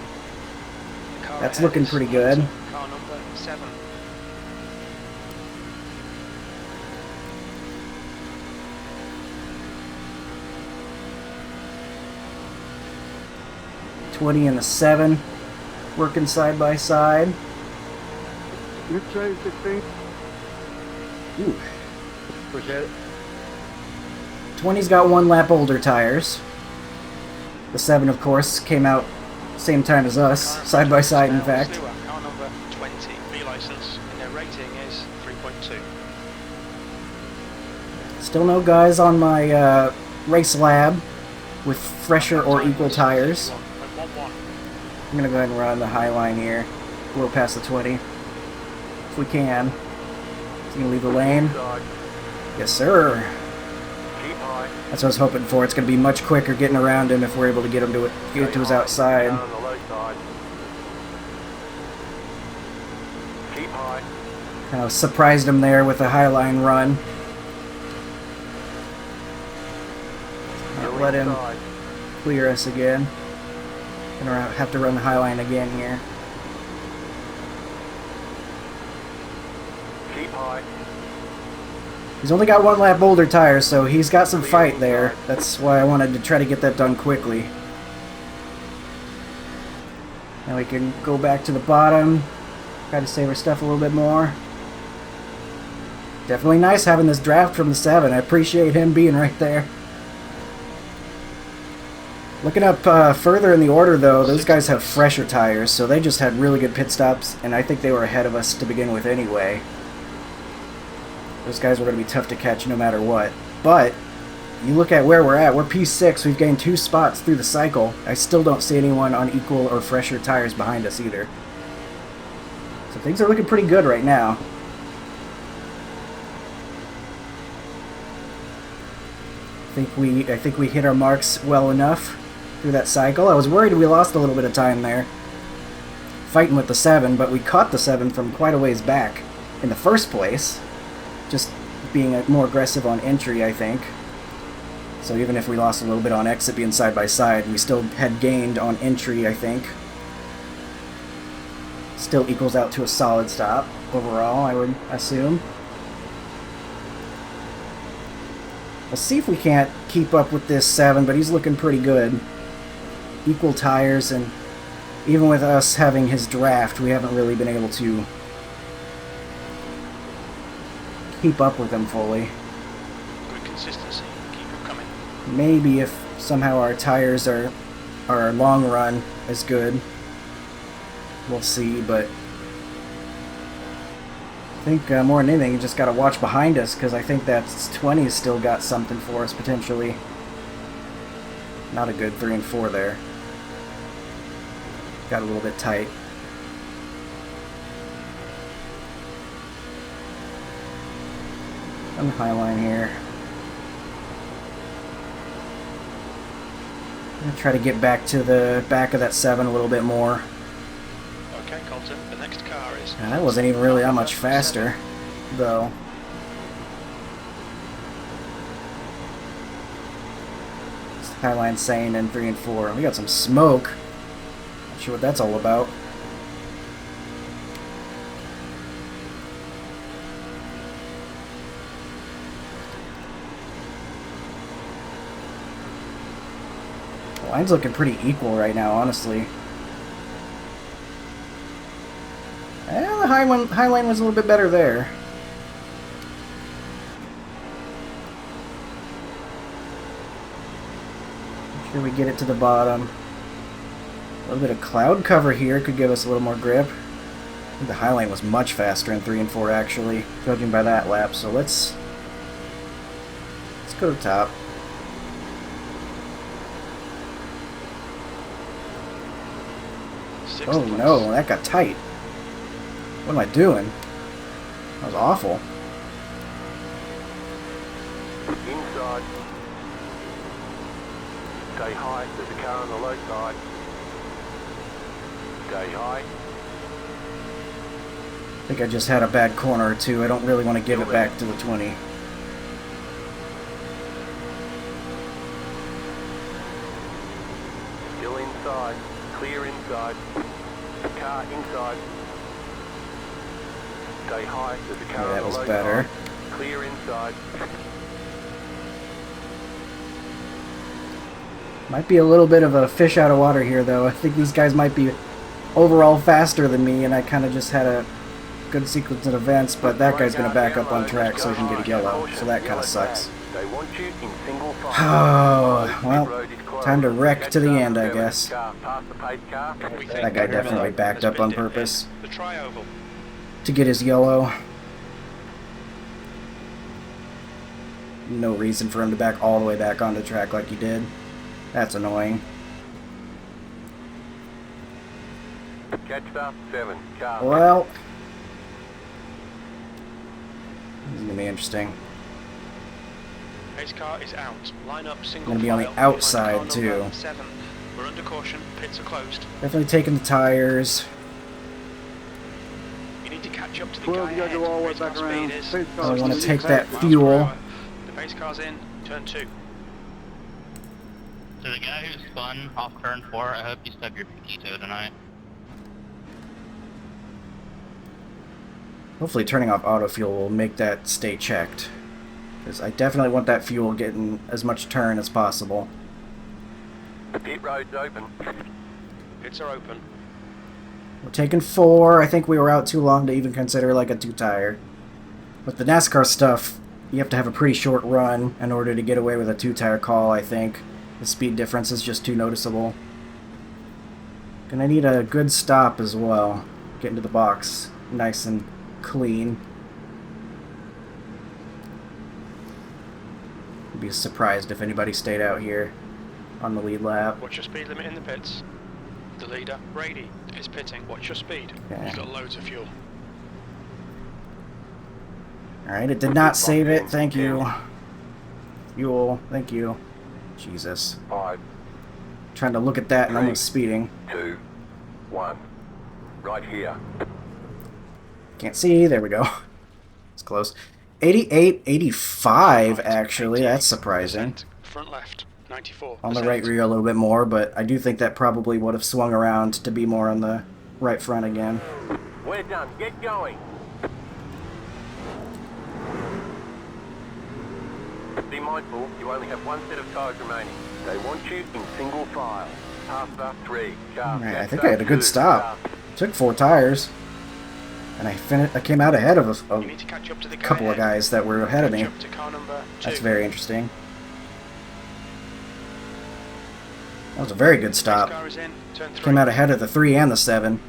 Speaker 2: Car
Speaker 1: that's
Speaker 2: ahead
Speaker 1: looking
Speaker 2: is
Speaker 1: pretty good.
Speaker 2: Car number 7.
Speaker 1: .20 and the 7 working side by side.
Speaker 3: You're trying 16.
Speaker 1: Ooh.
Speaker 3: Appreciate it.
Speaker 1: 20's got 1 lap older tires. The 7, of course, came out same time as us,
Speaker 2: Car
Speaker 1: side by side, in
Speaker 2: now
Speaker 1: fact.
Speaker 2: Stewart, car number 20. B license. And their rating is 3.2.
Speaker 1: Still no guys on my race lab with fresher or equal tires.
Speaker 2: 1.11.
Speaker 1: I'm gonna go ahead and run the high line here. Blow past the 20. If we can. He's gonna leave the lane.
Speaker 6: Inside.
Speaker 1: Yes, sir.
Speaker 6: Keep high.
Speaker 1: That's what I was hoping for. It's gonna be much quicker getting around him if we're able to get him to get to his outside.
Speaker 6: Down on the low side. Keep high.
Speaker 1: Kind of surprised him there with a high line run.
Speaker 6: Still
Speaker 1: Let him
Speaker 6: inside.
Speaker 1: clear us again. Gonna have to run the high line again here.
Speaker 6: Keep high.
Speaker 1: He's only got 1 lap older tires, so he's got some fight there. That's why I wanted to try to get that done quickly. Now we can go back to the bottom. Try to save our stuff a little bit more. Definitely nice having this draft from the 7. I appreciate him being right there. Looking up further in the order, though, those guys have fresher tires, so they just had really good pit stops, and I think they were ahead of us to begin with anyway. Those guys were going to be tough to catch no matter what. But, you look at where we're at, we're P6, we've gained 2 spots through the cycle. I still don't see anyone on equal or fresher tires behind us either. So things are looking pretty good right now. I think we hit our marks well enough through that cycle. I was worried we lost a little bit of time there fighting with the 7, but we caught the 7 from quite a ways back in the first place. Just being more aggressive on entry, I think. So even if we lost a little bit on exit being side by side, we still had gained on entry, I think. Still equals out to a solid stop overall, I would assume. Let's see if we can't keep up with this 7, but he's looking pretty good. Equal tires, and even with us having his draft, we haven't really been able to keep up with him fully.
Speaker 2: Good consistency. Keep him coming.
Speaker 1: Maybe if somehow our tires are long run as good. We'll see, but I think more than anything, you just got to watch behind us, because I think that 20's still got something for us, potentially. Not a good 3 and 4 there. Got a little bit tight. On the high line here. I'm going to try to get back to the back of that 7 a little bit more.
Speaker 2: Okay, Colton, the next car is...
Speaker 1: And that wasn't even really that much faster, though. Highline saying in 3 and 4. We got some smoke. Not sure what that's all about. The line's looking pretty equal right now, honestly. And the high line was a little bit better there. Make sure we get it to the bottom. A little bit of cloud cover here could give us a little more grip. I think the high line was much faster in 3 and 4 actually, judging by that lap. So let's go to the top. Oh no, that got tight. What am I doing? That was awful.
Speaker 6: Inside. Stay high. There's a car on the low side. Stay high.
Speaker 1: I think I just had a bad corner or two. I don't really want to give it back to the 20.
Speaker 6: Still inside. Clear inside. Car inside. Stay high. There's a car
Speaker 1: Yeah, that
Speaker 6: on the
Speaker 1: was
Speaker 6: low
Speaker 1: better.
Speaker 6: side. Clear inside.
Speaker 1: Might be a little bit of a fish out of water here, though. I think these guys might be overall faster than me, and I kind of just had a good sequence of events, but that guy's going to back up on track so he can get a yellow, so that kind of sucks.
Speaker 6: They want you in single file.
Speaker 1: Oh, well, time to wreck to the end, I guess.
Speaker 2: We think
Speaker 1: That guy definitely backed up on purpose
Speaker 2: the tri-oval.
Speaker 1: to get his yellow. No reason for him to back all the way back onto track like he did. That's annoying.
Speaker 6: Catch up, 7. Car.
Speaker 1: Well, this is going to be interesting.
Speaker 2: Pace car is out. Line up single
Speaker 1: Gonna be on the
Speaker 2: file behind
Speaker 1: outside,
Speaker 2: car number
Speaker 1: too.
Speaker 2: 7. We're under caution. Pits are closed.
Speaker 1: Definitely taking the tires.
Speaker 2: You need to catch up to the
Speaker 5: Well,
Speaker 2: guy
Speaker 5: you gotta
Speaker 2: ahead.
Speaker 5: go all the way
Speaker 2: Pace car
Speaker 5: back
Speaker 2: speed
Speaker 5: around.
Speaker 2: is
Speaker 5: Pace car
Speaker 1: I want to
Speaker 2: 66
Speaker 1: take that
Speaker 2: miles per
Speaker 1: fuel.
Speaker 2: hour. The pace car's in. Turn 2.
Speaker 7: To the guy who spun off turn 4, I hope you stub your pinky toe tonight.
Speaker 1: Hopefully turning off auto fuel will make that stay checked. Because I definitely want that fuel getting as much turn as possible.
Speaker 6: The pit road's open.
Speaker 2: Pits are open.
Speaker 1: We're taking 4. I think we were out too long to even consider like a 2-tire. With the NASCAR stuff, you have to have a pretty short run in order to get away with a 2-tire call, I think. The speed difference is just too noticeable. Gonna need a good stop as well. Get into the box nice and clean. I'd be surprised if anybody stayed out here on the lead lap.
Speaker 2: What's your speed limit in the pits? The leader, Brady, is pitting. What's your speed?
Speaker 1: Okay.
Speaker 2: You've got loads of fuel.
Speaker 1: Alright, it did not save it. Thank you. Fuel. Thank you. Jesus.
Speaker 6: 5,
Speaker 1: Trying to look at that and almost speeding.
Speaker 6: 2, 1. Right here.
Speaker 1: Can't see. There we go. It's close. 88, 85 actually. That's surprising.
Speaker 2: Front left, 94.
Speaker 1: On the right rear a little bit more, but I do think that probably would have swung around to be more on the right front again.
Speaker 6: We're done. Get going. Be mindful, you only have one set of tires remaining. They want you in single file. Half 3.
Speaker 1: Alright, I think I had a good stop. Took 4 tires. And I came out ahead of
Speaker 2: You
Speaker 1: a
Speaker 2: need to catch up to the guy
Speaker 1: couple of
Speaker 2: ahead.
Speaker 1: guys that were ahead of
Speaker 2: Catch
Speaker 1: me.
Speaker 2: up to car number 2.
Speaker 1: That's very interesting. That was a very good
Speaker 2: Next
Speaker 1: stop.
Speaker 2: car is in. Turn 3.
Speaker 1: Came out ahead of the 3 and the 7.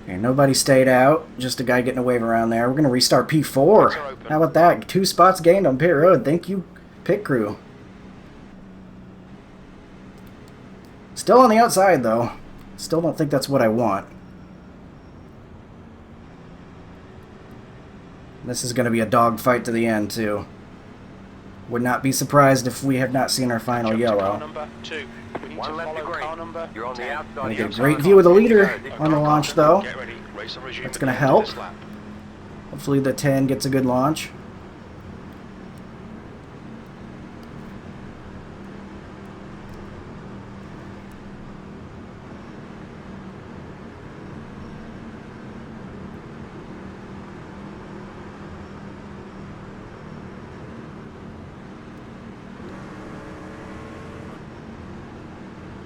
Speaker 1: Okay, nobody stayed out. Just a guy getting a wave around there. We're going to restart P4. How about that? 2 spots gained on pit road. Thank you, pit crew. Still on the outside, though. Still don't think that's what I want. This is going to be a dogfight to the end, too. Would not be surprised if we have not seen our final
Speaker 2: Car
Speaker 1: yellow.
Speaker 2: number 2. We need
Speaker 6: One
Speaker 2: to
Speaker 6: left to
Speaker 2: follow
Speaker 6: green.
Speaker 2: car number
Speaker 6: You're on the
Speaker 2: 10.
Speaker 6: outside.
Speaker 1: Gonna get a great view of the leader on the launch, though.
Speaker 2: Get ready. Race will resume
Speaker 1: That's
Speaker 2: at
Speaker 1: gonna
Speaker 2: the end of
Speaker 1: help.
Speaker 2: this lap.
Speaker 1: Hopefully the 10 gets a good launch.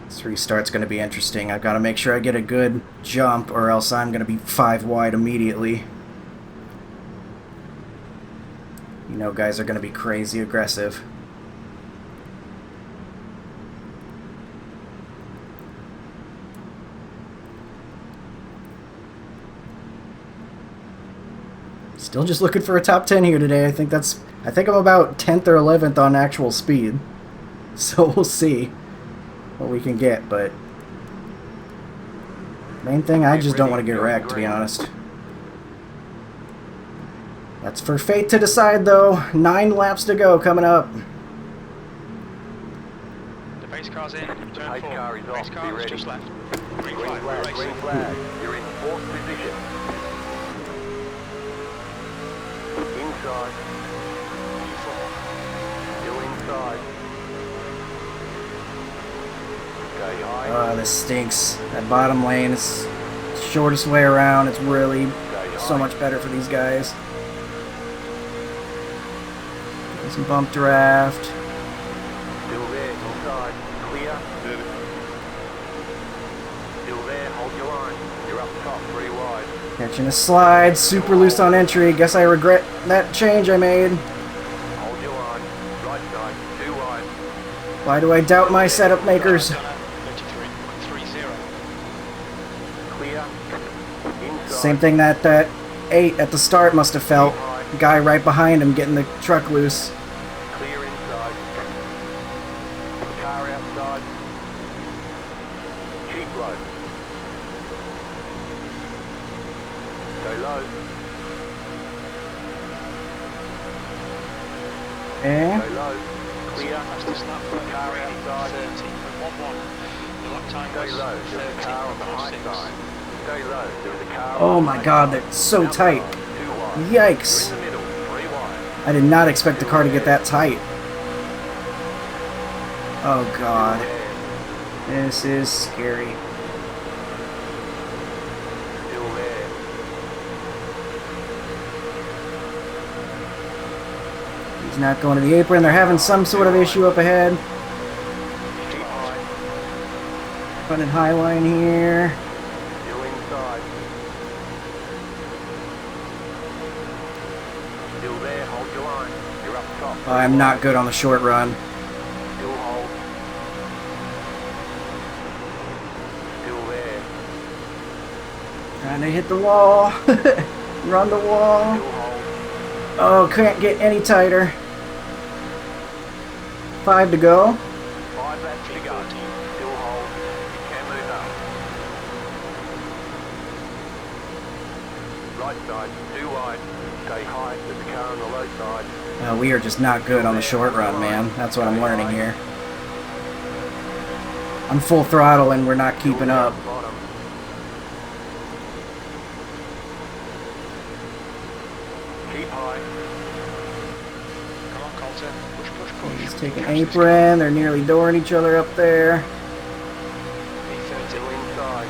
Speaker 1: This restart's going to be interesting. I've got to make sure I get a good jump or else I'm going to be 5 wide immediately. You know, guys are going to be crazy aggressive. Still just looking for a top 10 here today. I think I'm about 10th or 11th on actual speed. So we'll see what we can get, but main thing, I just don't want to get wrecked, to be honest. That's for fate to decide, though. 9 laps to go coming up.
Speaker 2: The pace car's in. Turn
Speaker 6: Pace
Speaker 2: 4.
Speaker 6: car is off.
Speaker 2: Pace
Speaker 6: Be
Speaker 2: car is
Speaker 6: ready.
Speaker 2: just left. Green
Speaker 6: Green
Speaker 2: flag. We're
Speaker 6: flag, green
Speaker 2: racing.
Speaker 6: flag. You're in 4th position. Inside. Still inside. Stay high.
Speaker 1: This stinks. That bottom lane is the shortest way around. It's really so much better for these guys. Get some bump draft.
Speaker 6: Still there, inside. Clear. Still there, hold your line. You're up top, 3 wide.
Speaker 1: Catching a slide. Super loose on entry. Guess I regret that change I made.
Speaker 6: Hold your line. Right side, 2 wide.
Speaker 1: Why do I doubt my setup makers?
Speaker 2: 33.30.
Speaker 6: Clear. Inside.
Speaker 1: Same thing that 8 at the start must have felt. Guy right behind him getting the truck loose.
Speaker 6: Clear inside. Car outside. Keep low. Stay low.
Speaker 1: Eh?
Speaker 6: Stay low. Clear.
Speaker 2: Fastest lap for
Speaker 6: Car
Speaker 2: Green,
Speaker 6: outside.
Speaker 2: 30.11. The lap time
Speaker 6: Stay
Speaker 2: was
Speaker 6: low. There's a car on the high
Speaker 2: 30.06.
Speaker 6: side. Stay low. There's a car
Speaker 1: Oh
Speaker 6: on the
Speaker 1: my
Speaker 6: high
Speaker 1: god,
Speaker 6: side.
Speaker 1: they're so tight.
Speaker 6: Outside, 2 wide.
Speaker 1: Yikes.
Speaker 6: You're in the middle, 3 wide.
Speaker 1: I did not expect the car to get that tight. Oh god. This is scary.
Speaker 6: Still there.
Speaker 1: He's not going to the apron. They're having some sort of issue up ahead.
Speaker 6: Keep high.
Speaker 1: Running high line here.
Speaker 6: Still inside. Still there, hold your line. You're up top.
Speaker 1: I'm not good on the short run.
Speaker 6: Still hold. Still there.
Speaker 1: Trying to hit the wall. Run the wall.
Speaker 6: Still hold.
Speaker 1: Oh, can't get any tighter. 5 to go.
Speaker 6: 5 laps to go. Still hold. You can move up. Right side, 2 wide. Stay high. There's a car on the low side.
Speaker 1: We are just not good on the short run, man. That's what I'm learning here. I'm full throttle and we're not keeping up.
Speaker 6: Bottom. Keep high.
Speaker 2: Come on, Coulter. Push, push, push.
Speaker 1: He's taking
Speaker 2: Catch this
Speaker 1: apron. They're nearly dooring each other up there.
Speaker 2: P30.
Speaker 6: Still inside.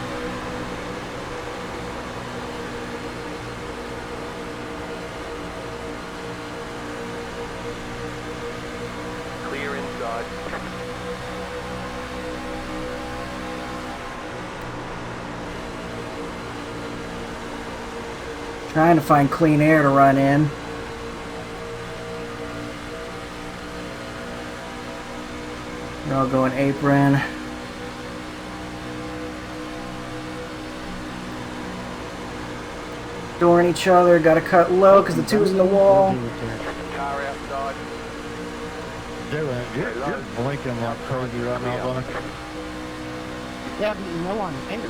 Speaker 6: Clear inside.
Speaker 1: Trying to find clean air to run in. They're all going apron. Dooring each other. Got to cut low because the two's in the wall.
Speaker 6: Car outside.
Speaker 5: Dylan, you're blinking like crazy right now, buddy.
Speaker 8: Yeah, but you know I'm angry.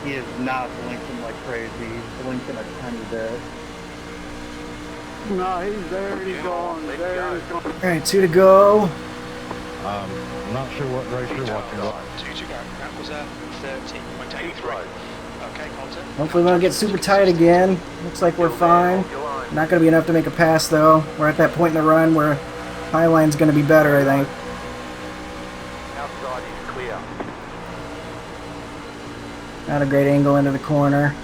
Speaker 3: He is not blinking like crazy. He's blinking a tiny bit.
Speaker 5: No, he's there, he's gone, there, he's gone.
Speaker 1: Alright, 2 to go.
Speaker 5: I'm not sure what race you're watching, but
Speaker 2: 2 to go. That was a 13.83. Okay, Coulter.
Speaker 1: Hopefully we don't get super tight again. Looks like we're fine. Not going to be enough to make a pass though. We're at that point in the run where Highline's going to be better, I think.
Speaker 6: Outside is clear.
Speaker 1: Not a great angle into the corner.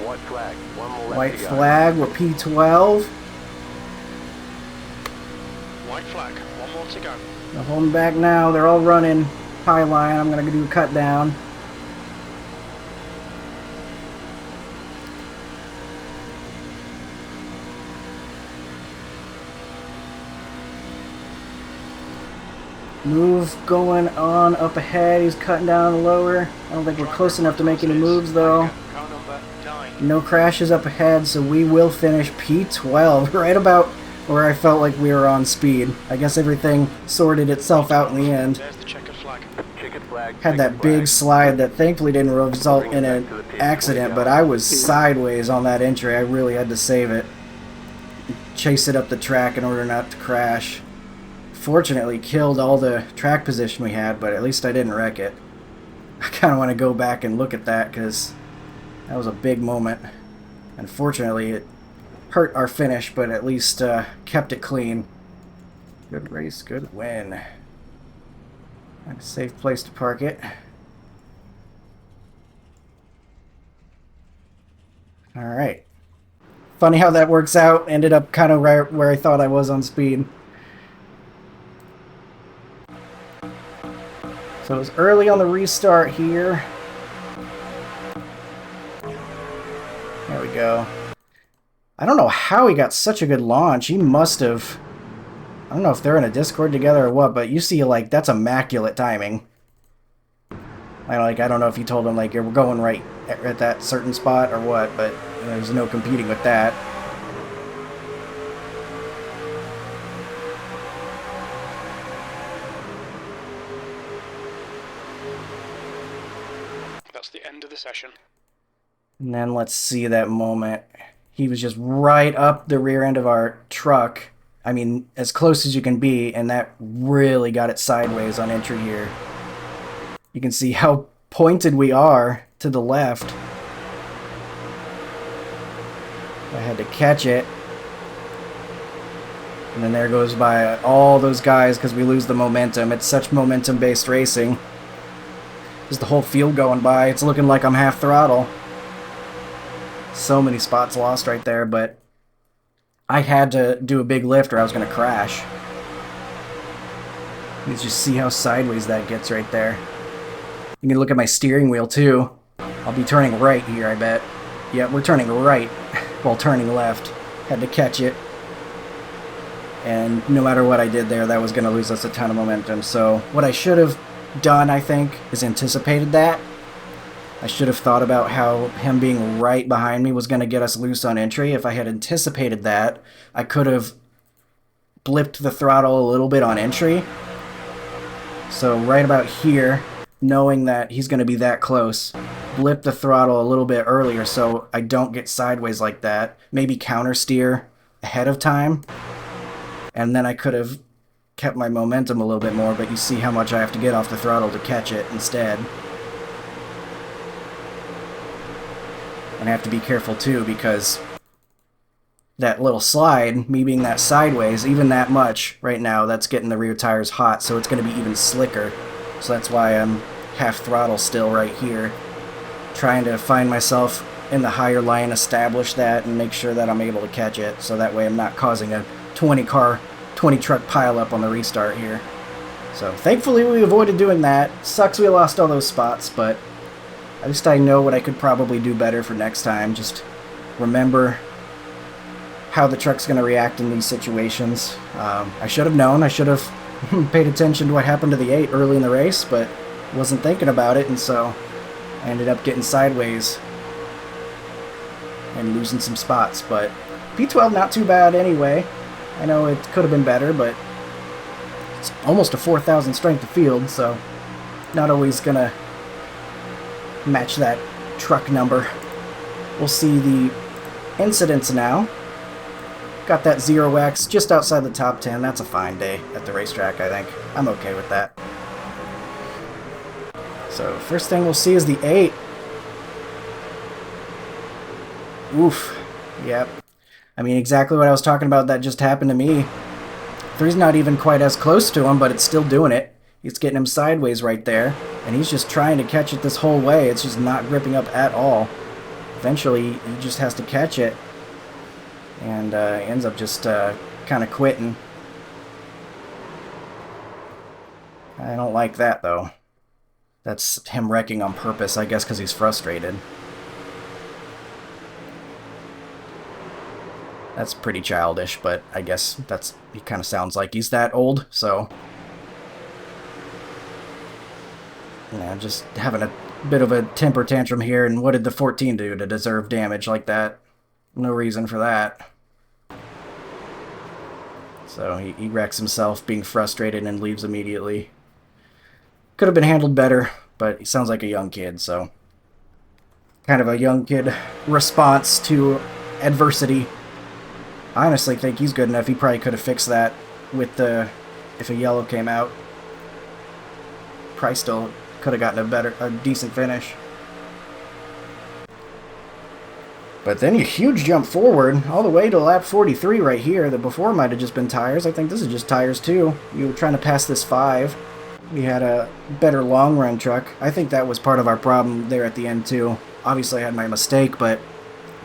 Speaker 6: White flag. One more lap
Speaker 1: White
Speaker 6: to go.
Speaker 1: flag, we're P12.
Speaker 2: White flag. One more to go.
Speaker 1: They're holding back now. They're all running Highline. I'm going to do a cut down. Move going on up ahead. He's cutting down the lower. I don't think we're close enough to make any moves though.
Speaker 2: Car number 9.
Speaker 1: No crashes up ahead, so we will finish P12 right about where I felt like we were on speed. I guess everything sorted itself out in the end.
Speaker 2: There's the checkered flag.
Speaker 6: Checkered flag.
Speaker 1: Had that big slide that thankfully didn't result in an accident, but I was sideways on that entry. I really had to save it. Chase it up the track in order not to crash. Fortunately killed all the track position we had, but at least I didn't wreck it. I kind of want to go back and look at that because that was a big moment. Unfortunately, it hurt our finish, but at least kept it clean. Good race, good win. A safe place to park it. Alright. Funny how that works out. Ended up kind of right where I thought I was on speed. So it was early on the restart here. There we go. I don't know how he got such a good launch. He must have... I don't know if they're in a Discord together or what, but you see, like, that's immaculate timing. I don't know if you told him, like, you're going right at that certain spot or what, but there's no competing with that.
Speaker 2: That's the end of the session.
Speaker 1: And then let's see that moment. He was just right up the rear end of our truck. I mean, as close as you can be, and that really got it sideways on entry here. You can see how pointed we are to the left. I had to catch it. And then there goes by all those guys because we lose the momentum. It's such momentum-based racing. Just the whole field going by. It's looking like I'm half throttle. So many spots lost right there, but I had to do a big lift or I was going to crash. You can just see how sideways that gets right there. You can look at my steering wheel too. I'll be turning right here, I bet. Yeah, we're turning right while turning left. Had to catch it. And no matter what I did there, that was going to lose us a ton of momentum. So what I should have done, I think, is anticipated that. I should have thought about how him being right behind me was going to get us loose on entry. If I had anticipated that, I could have blipped the throttle a little bit on entry. So right about here, knowing that he's going to be that close, blip the throttle a little bit earlier so I don't get sideways like that. Maybe counter steer ahead of time. And then I could have kept my momentum a little bit more, but you see how much I have to get off the throttle to catch it instead. And I have to be careful too, because that little slide, me being that sideways, even that much right now, that's getting the rear tires hot, so it's going to be even slicker. So that's why I'm half throttle still right here, trying to find myself in the higher line, establish that, and make sure that I'm able to catch it, so that way I'm not causing a 20 truck pileup on the restart here. So thankfully we avoided doing that. Sucks we lost all those spots, but at least I know what I could probably do better for next time. Just remember how the truck's going to react in these situations. I should have known. I should have paid attention to what happened to the 8 early in the race, but wasn't thinking about it, and so I ended up getting sideways and losing some spots. But P12 not too bad anyway. I know it could have been better, but it's almost a 4,000 strength of field, so not always going to match that truck number. We'll see the incidents now. Got that 0x just outside the top 10. That's a fine day at the racetrack, I think. I'm okay with that. So first thing we'll see is the 8. Oof. Yep. I mean, exactly what I was talking about that just happened to me. 3's not even quite as close to him, but it's still doing it. It's getting him sideways right there, and he's just trying to catch it this whole way. It's just not gripping up at all. Eventually, he just has to catch it, and ends up just kind of quitting. I don't like that, though. That's him wrecking on purpose, I guess, because he's frustrated. That's pretty childish, but I guess he kind of sounds like he's that old, so... Yeah, just having a bit of a temper tantrum here, and what did the 14 do to deserve damage like that? No reason for that. So he wrecks himself, being frustrated, and leaves immediately. Could have been handled better, but he sounds like a young kid, so... Kind of a young kid response to adversity. I honestly think he's good enough. He probably could have fixed that with if a yellow came out. Probably still could have gotten a decent finish. But then a huge jump forward, all the way to lap 43 right here. The before might have just been tires. I think this is just tires too. You were trying to pass this 5. We had a better long run truck. I think that was part of our problem there at the end too. Obviously I had my mistake, but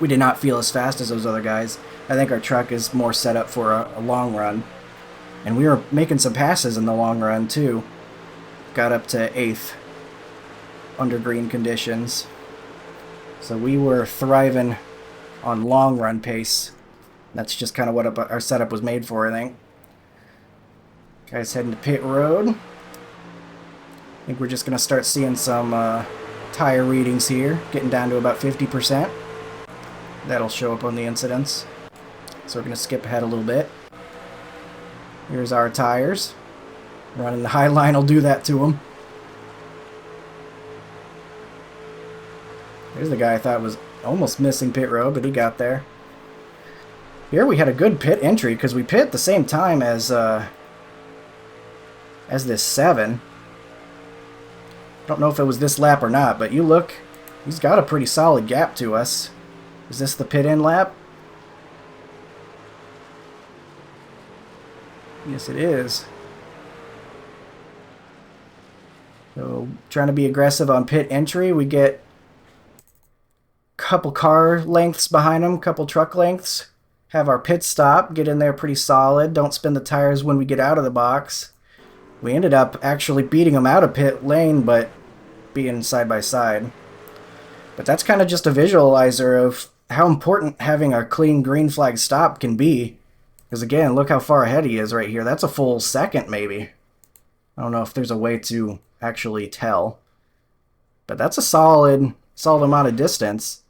Speaker 1: we did not feel as fast as those other guys. I think our truck is more set up for a long run. And we were making some passes in the long run too. Got up to 8th under green conditions. So we were thriving on long run pace. That's just kind of what our setup was made for, I think. Guys heading to pit road. I think we're just going to start seeing some tire readings here, getting down to about 50%. That'll show up on the incidents. So we're going to skip ahead a little bit. Here's our tires. Running the high line will do that to them. There's the guy I thought was almost missing pit road, but he got there. Here we had a good pit entry because we pit at the same time as this 7. I don't know if it was this lap or not, but you look, he's got a pretty solid gap to us. Is this the pit in lap? Yes, it is. So, trying to be aggressive on pit entry. We get a couple car lengths behind him, couple truck lengths. Have our pit stop, get in there pretty solid. Don't spin the tires when we get out of the box. We ended up actually beating him out of pit lane, but being side by side. But that's kind of just a visualizer of how important having a clean green flag stop can be. Because again, look how far ahead he is right here. That's a full second, maybe. I don't know if there's a way to actually tell. But that's a solid amount of distance.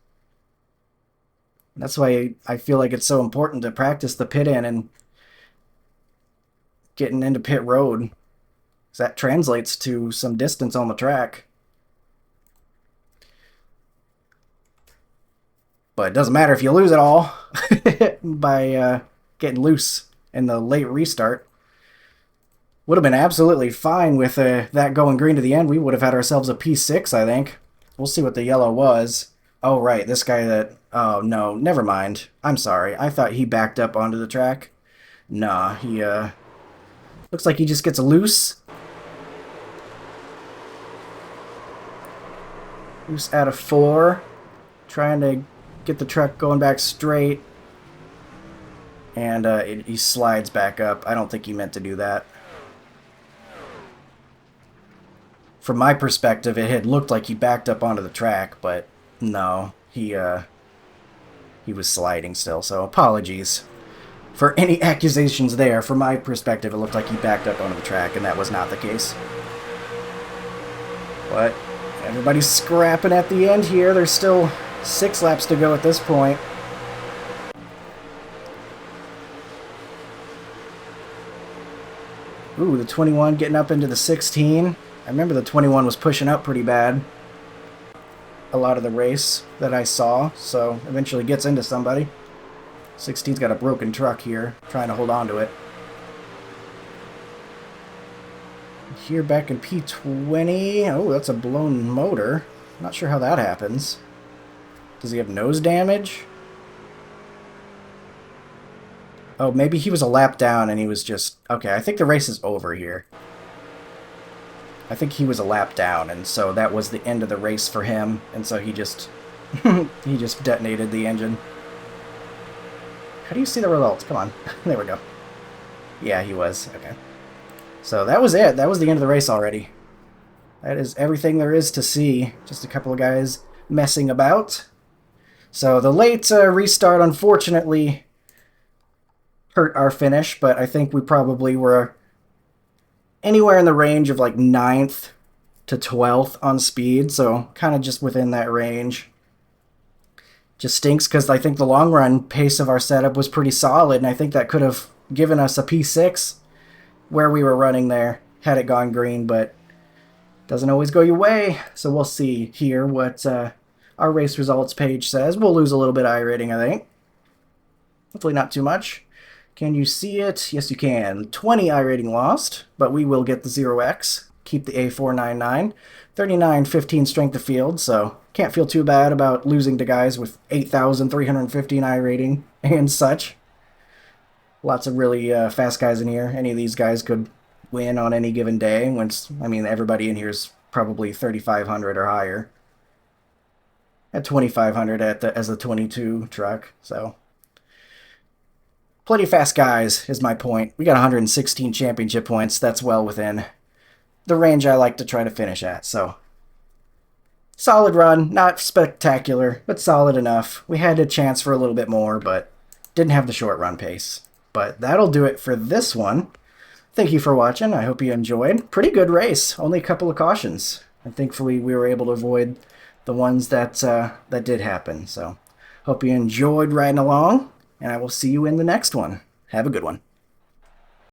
Speaker 1: That's why I feel like it's so important to practice the pit in and getting into pit road. Because that translates to some distance on the track. But it doesn't matter if you lose it all by getting loose in the late restart. Would have been absolutely fine with that going green to the end. We would have had ourselves a P6, I think. We'll see what the yellow was. Oh, right, this guy that... Oh, no, never mind. I'm sorry. I thought he backed up onto the track. Nah, he, looks like he just gets loose. Loose out of 4. Trying to get the truck going back straight. And he slides back up. I don't think he meant to do that. From my perspective, it had looked like he backed up onto the track, but no, he was sliding still, so apologies for any accusations there. From my perspective, it looked like he backed up onto the track, and that was not the case. But everybody's scrapping at the end here. There's still 6 laps to go at this point. Ooh, the 21 getting up into the 16. I remember the 21 was pushing up pretty bad a lot of the race that I saw, so eventually gets into somebody. 16's got a broken truck here, trying to hold on to it. Here back in P20. Oh, that's a blown motor. Not sure how that happens. Does he have nose damage? Oh, maybe he was a lap down and he was just... Okay, I think the race is over here. I think he was a lap down, and so that was the end of the race for him, and so he just... he just detonated the engine. How do you see the results? Come on. There we go. Yeah, he was. Okay. So that was it. That was the end of the race already. That is everything there is to see. Just a couple of guys messing about. So the late restart, unfortunately, hurt our finish, but I think we probably were anywhere in the range of like 9th to 12th on speed, so kind of just within that range. Just stinks because I think the long run pace of our setup was pretty solid, and I think that could have given us a P6 where we were running there had it gone green, but doesn't always go your way. So we'll see here what our race results page says. We'll lose a little bit of iRating, I think. Hopefully not too much. Can you see it? Yes, you can. 20 iRating lost, but we will get the 0x. Keep the A499. 3915 strength of field, so can't feel too bad about losing to guys with 8,315 iRating and such. Lots of really fast guys in here. Any of these guys could win on any given day. Once, I mean, everybody in here is probably 3,500 or higher. At 2,500 as the 22 truck, so... Plenty of fast guys, is my point. We got 116 championship points. That's well within the range I like to try to finish at, so... Solid run. Not spectacular, but solid enough. We had a chance for a little bit more, but didn't have the short run pace. But that'll do it for this one. Thank you for watching. I hope you enjoyed. Pretty good race. Only a couple of cautions. And thankfully we were able to avoid the ones that did happen. So hope you enjoyed riding along, and I will see you in the next one. Have a good one.